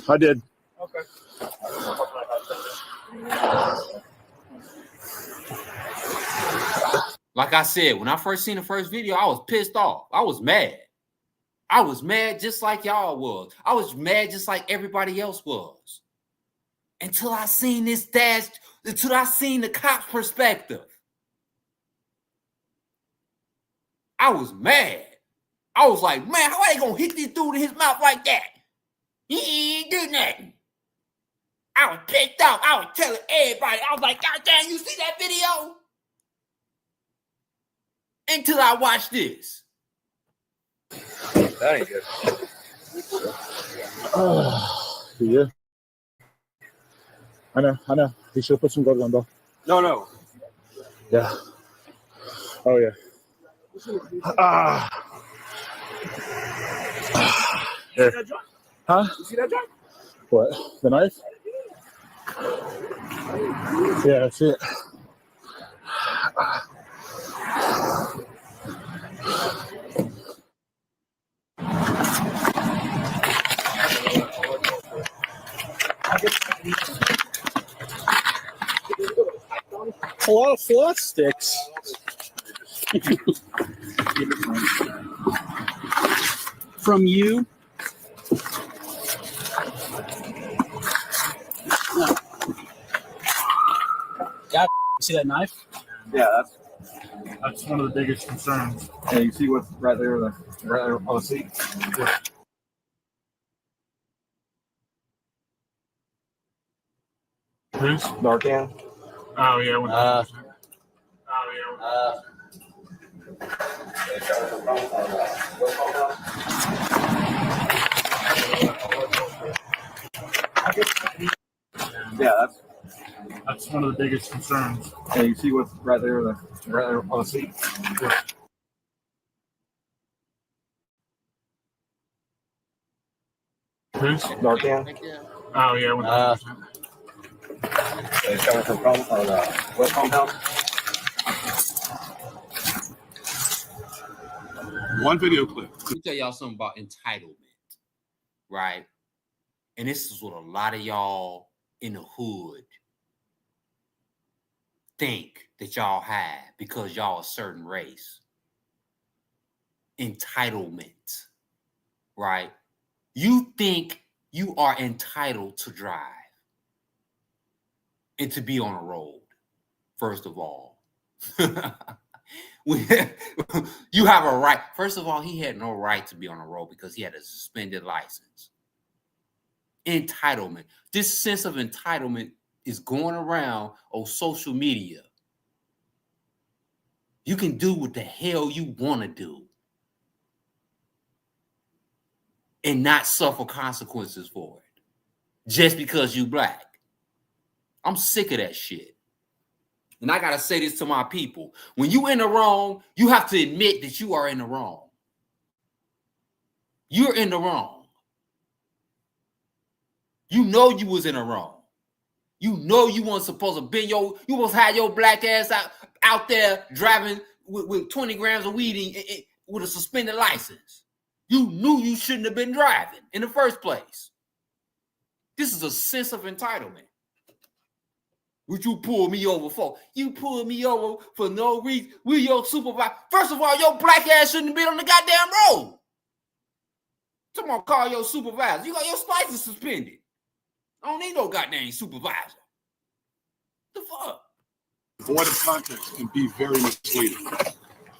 I did.
Okay.
Like I said, when I first seen the first video, I was pissed off. I was mad. I was mad just like y'all was. I was mad just like everybody else was. Until I seen until I seen the cop's perspective. I was mad. I was like, man, how are they gonna hit this dude in his mouth like that? He ain't do nothing. I was pissed off. I was telling everybody. I was like, God damn, you see that video? Until I watched this.
That ain't good.
Yeah. I know. He should have put some gloves on, though.
No.
Yeah. Oh, yeah. Here. Huh?
You see that joint?
What? The knife? Yeah, that's it. A lot of flat sticks.
From you. Yeah, see that knife?
Yeah,
That's one of the biggest concerns.
yeah. You see what's right there on the seat.
Who's?
Narcan.
Oh, yeah.
Yeah,
That's one of the biggest concerns.
yeah. You see what's right there on the seat.
Who's?
Narcan.
Oh, yeah.
It's coming from West Compound.
One video clip.
Let me tell y'all something about entitlement, right? And this is what a lot of y'all in the hood think that y'all have because y'all a certain race. Entitlement, right? You think you are entitled to drive and to be on a road, first of all. You have a right. First of all, he had no right to be on the road because he had a suspended license. Entitlement. This sense of entitlement is going around on social media. You can do what the hell you want to do and not suffer consequences for it just because you black. I'm sick of that shit. And I got to say this to my people. When you in the wrong, you have to admit that you are in the wrong. You're in the wrong. You know you was in the wrong. You know you weren't supposed to be you supposed to have your black ass out there driving with 20 grams of weed with a suspended license. You knew you shouldn't have been driving in the first place. This is a sense of entitlement. What you pull me over for? You pulled me over for no reason. We're your supervisor. First of all, your black ass shouldn't have been on the goddamn road. Someone call your supervisor. You got your license suspended. I don't need no goddamn supervisor. The fuck?
Void of context and be very misleading.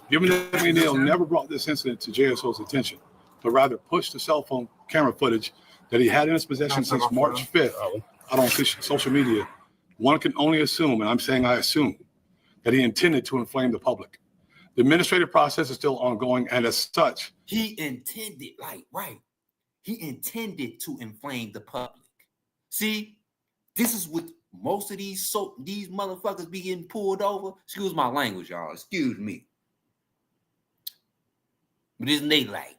Given that McNeal never brought this incident to JSO's attention, but rather pushed the cell phone camera footage that he had in his possession since March 5th out on social media, one can only assume, and I'm saying I assume, that he intended to inflame the public. The administrative process is still ongoing, and as such,
he intended, he intended to inflame the public. See, this is what most of these motherfuckers be getting pulled over. Excuse my language, y'all. Excuse me. But isn't they like?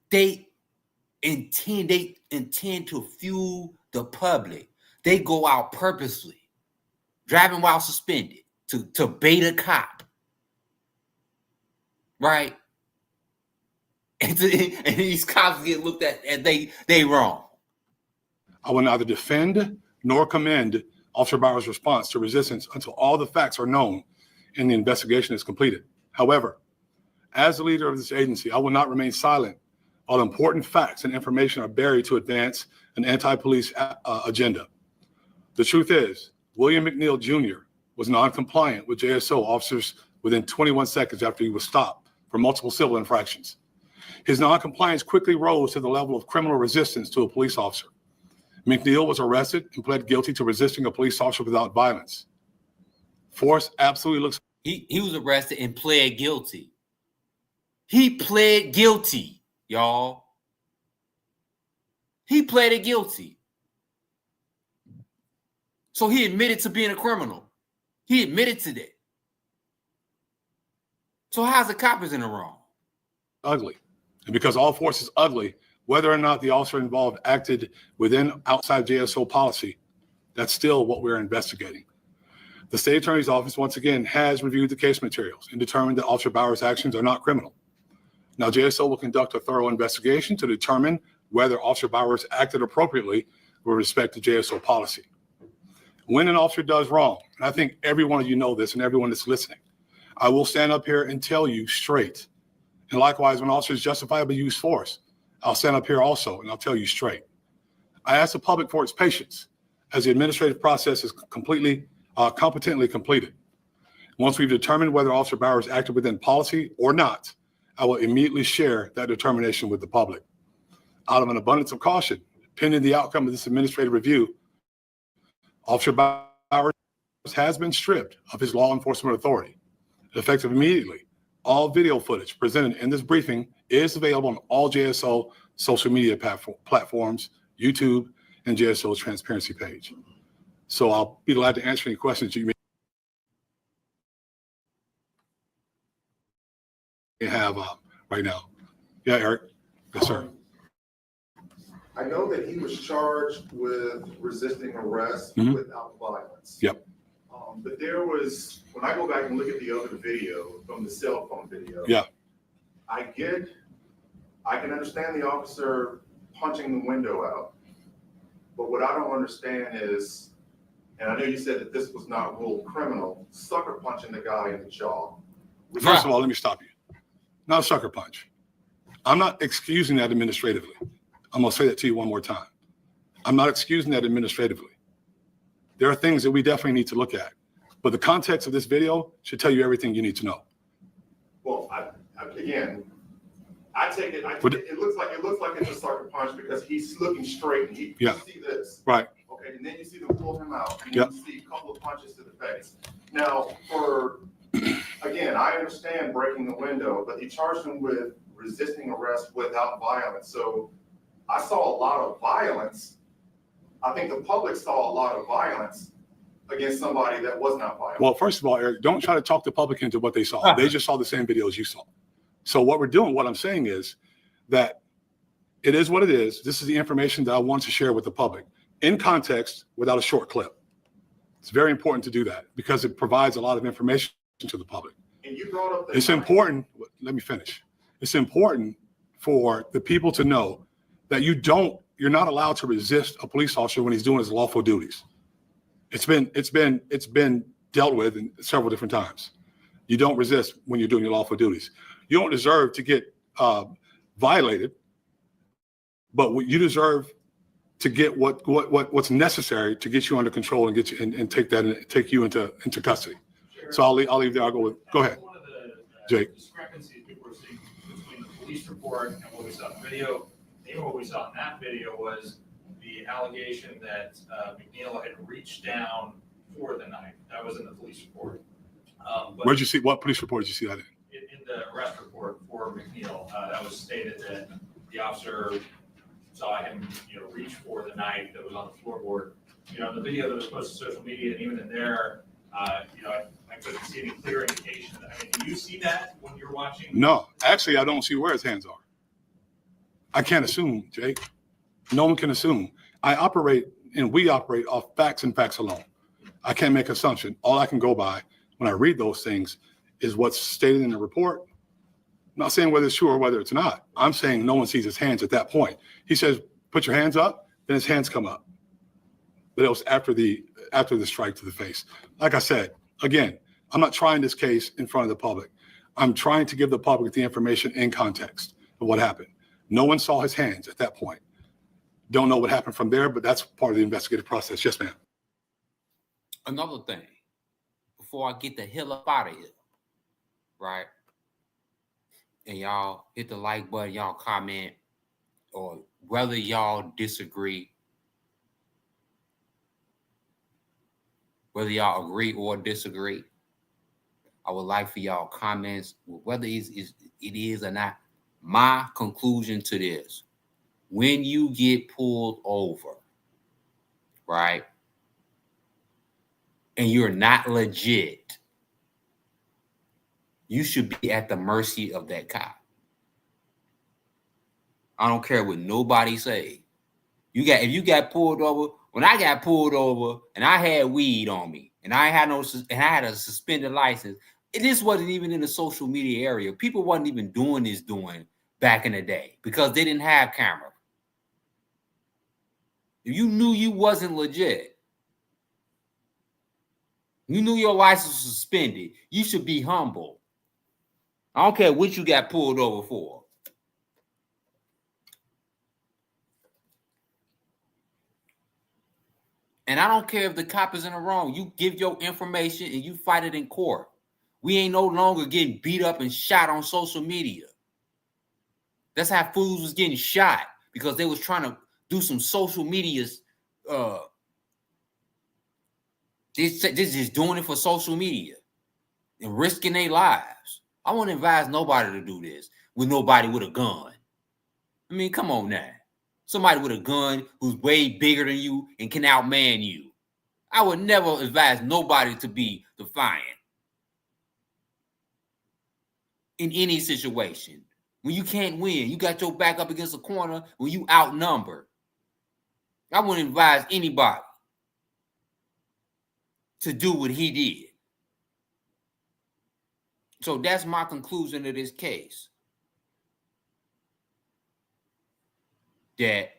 They intend to fuel the public. They go out purposely driving while suspended to bait a cop, right? And these cops get looked at and they wrong.
I will neither defend nor commend Officer Bauer's response to resistance until all the facts are known and the investigation is completed. However, as the leader of this agency, I will not remain silent while important facts and information are buried to advance an anti-police agenda. The truth is, William McNeal Jr. was non-compliant with JSO officers within 21 seconds after he was stopped for multiple civil infractions. His non-compliance quickly rose to the level of criminal resistance to a police officer. McNeal was arrested and pled guilty to resisting a police officer without violence. Force absolutely looks.
He was arrested and pled guilty. He pled guilty, y'all. He pleaded guilty. So he admitted to being a criminal. He admitted to that. So how's the coppers in the wrong?
Ugly. And because all force is ugly, whether or not the officer involved acted within outside JSO policy, that's still what we're investigating. The state attorney's office, once again, has reviewed the case materials and determined that Officer Bauer's actions are not criminal. Now, JSO will conduct a thorough investigation to determine whether Officer Bauer's acted appropriately with respect to JSO policy. When an officer does wrong, and I think every one of you know this and everyone that's listening, I will stand up here and tell you straight. And likewise, when officers justifiably use force, I'll stand up here also and I'll tell you straight. I ask the public for its patience as the administrative process is competently completed. Once we've determined whether Officer Bauer has acted within policy or not, I will immediately share that determination with the public. Out of an abundance of caution, pending the outcome of this administrative review, Officer Bauer has been stripped of his law enforcement authority. Effective immediately, all video footage presented in this briefing is available on all JSO social media platforms, YouTube, and JSO's transparency page. So I'll be glad to answer any questions you may have right now. Yeah, Eric. Yes, sir.
I know that he was charged with resisting arrest without violence.
Yep.
But there was, when I go back and look at the other video from the cell phone video,
yeah,
I can understand the officer punching the window out. But what I don't understand is, and I know you said that this was not ruled criminal, sucker punching the guy in the jaw.
First of all, let me stop you. Not a sucker punch. I'm not excusing that administratively. I'm going to say that to you one more time. I'm not excusing that administratively. There are things that we definitely need to look at. But the context of this video should tell you everything you need to know.
Well, again, I take it, it looks like it's a sucker punch because he's looking straight and you see this.
Right.
Okay, and then you see them pull him out and you see a couple of punches to the face. Now, again, I understand breaking the window, but he charged him with resisting arrest without violence. So I saw a lot of violence. I think the public saw a lot of violence against somebody that was not violent.
Well, first of all, Eric, don't try to talk the public into what they saw. They just saw the same videos you saw. So what we're doing, what I'm saying is that it is what it is. This is the information that I want to share with the public in context without a short clip. It's very important to do that because it provides a lot of information to the public.
And you brought up
it's important. Let me finish. It's important for the people to know that you're not allowed to resist a police officer when he's doing his lawful duties. It's been dealt with in several different times. You don't resist when you're doing your lawful duties. You don't deserve to get violated, but you deserve to get what's necessary to get you under control and get you and take you into custody. Sure. So I'll leave there. Go ahead. One of the Jake.
Discrepancies people were seeing between the police report and what we saw in the video. Maybe what we saw in that video was the allegation that McNeal had reached down for the knife. That was in the police report.
Where'd you see? What police report did you see that in?
In the arrest report for McNeal, that was stated that the officer saw him, reach for the knife that was on the floorboard. In the video that was posted to social media, and even in there, I couldn't see any clear indication. Do you see that when you're watching?
No, actually, I don't see where his hands are. I can't assume, Jake. No one can assume. We operate off facts and facts alone. I can't make assumption. All I can go by when I read those things is what's stated in the report. I'm not saying whether it's true or whether it's not. I'm saying no one sees his hands at that point. He says, put your hands up, then his hands come up. But it was after the strike to the face. Like I said, again, I'm not trying this case in front of the public. I'm trying to give the public the information in context of what happened. No one saw his hands at that point. Don't know what happened from there, but that's part of the investigative process. Yes, ma'am.
Another thing, before I get the hell up out of here, right? And y'all hit the like button, y'all comment, or whether y'all disagree, whether y'all agree or disagree. I would like for y'all comments, whether it is or not. My conclusion to this, when you get pulled over, right, and you're not legit, you should be at the mercy of that cop. I don't care what nobody say. If you got pulled over, when I got pulled over and I had weed on me and I had a suspended license, this wasn't even in the social media area. People wasn't even doing back in the day because they didn't have camera. If you knew you wasn't legit, you knew your license was suspended, you should be humble. I don't care what you got pulled over for. And I don't care if the cop is in the wrong. You give your information and you fight it in court. We ain't no longer getting beat up and shot on social media. That's how fools was getting shot because they was trying to do some social medias. This just doing it for social media and risking their lives. I wouldn't advise nobody to do this with nobody with a gun. I mean, come on now. Somebody with a gun who's way bigger than you and can outman you. I would never advise nobody to be defiant in any situation. When you can't win, you got your back up against a corner when you outnumbered. I wouldn't advise anybody to do what he did. So that's my conclusion of this case. That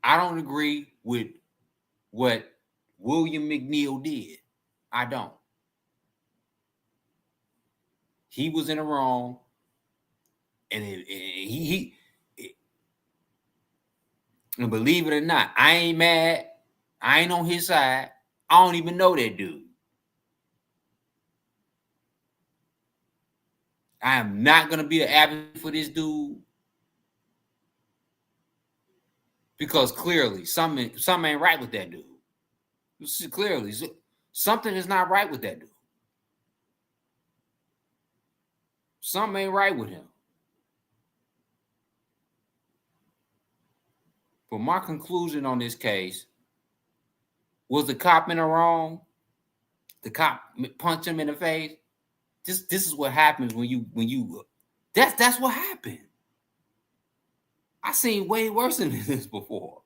I don't agree with what William McNeal did. I don't. He was in the wrong. And and believe it or not, I ain't mad. I ain't on his side. I don't even know that dude. I am not going to be an advocate for this dude because clearly something ain't right with that dude. You see, clearly something is not right with that dude. Something ain't right with him. But my conclusion on this case was the cop in the wrong. The cop punched him in the face. This is what happens when you that's what happened. I seen way worse than this before.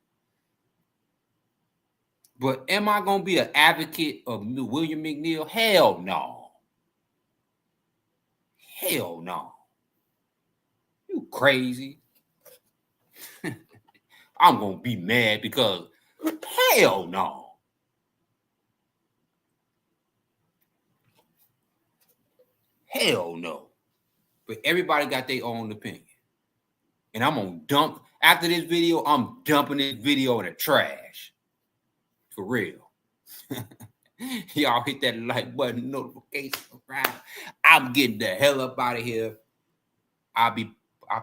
But am I gonna be an advocate of William McNeal? Hell no. Hell no. You crazy. I'm gonna be mad because hell no. Hell no. But everybody got their own opinion. And I'm going to dump, after this video, I'm dumping this video in the trash. For real. Y'all hit that like button, notification, right? I'm getting the hell up out of here. I'll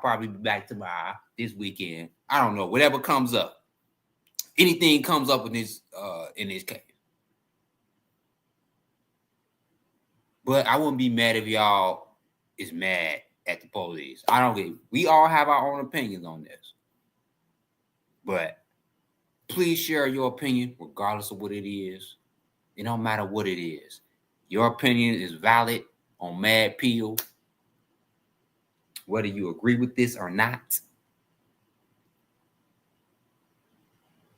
probably be back tomorrow, this weekend. I don't know, whatever comes up. Anything comes up in this case. But I wouldn't be mad if y'all is mad at the police. I don't get it. We all have our own opinions on this. But please share your opinion regardless of what it is. It don't matter what it is. Your opinion is valid on Mad Peel. Whether you agree with this or not.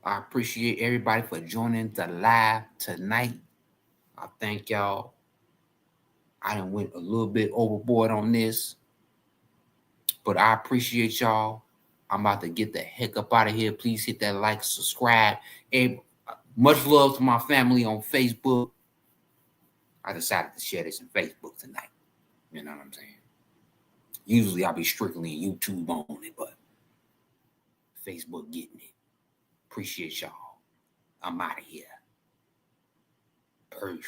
I appreciate everybody for joining the live tonight. I thank y'all. I done went a little bit overboard on this, but I appreciate y'all. I'm about to get the heck up out of here. Please hit that like, subscribe. And much love to my family on Facebook. I decided to share this on Facebook tonight. You know what I'm saying? Usually I'll be strictly YouTube only, but Facebook getting it. Appreciate y'all. I'm out of here. Peace.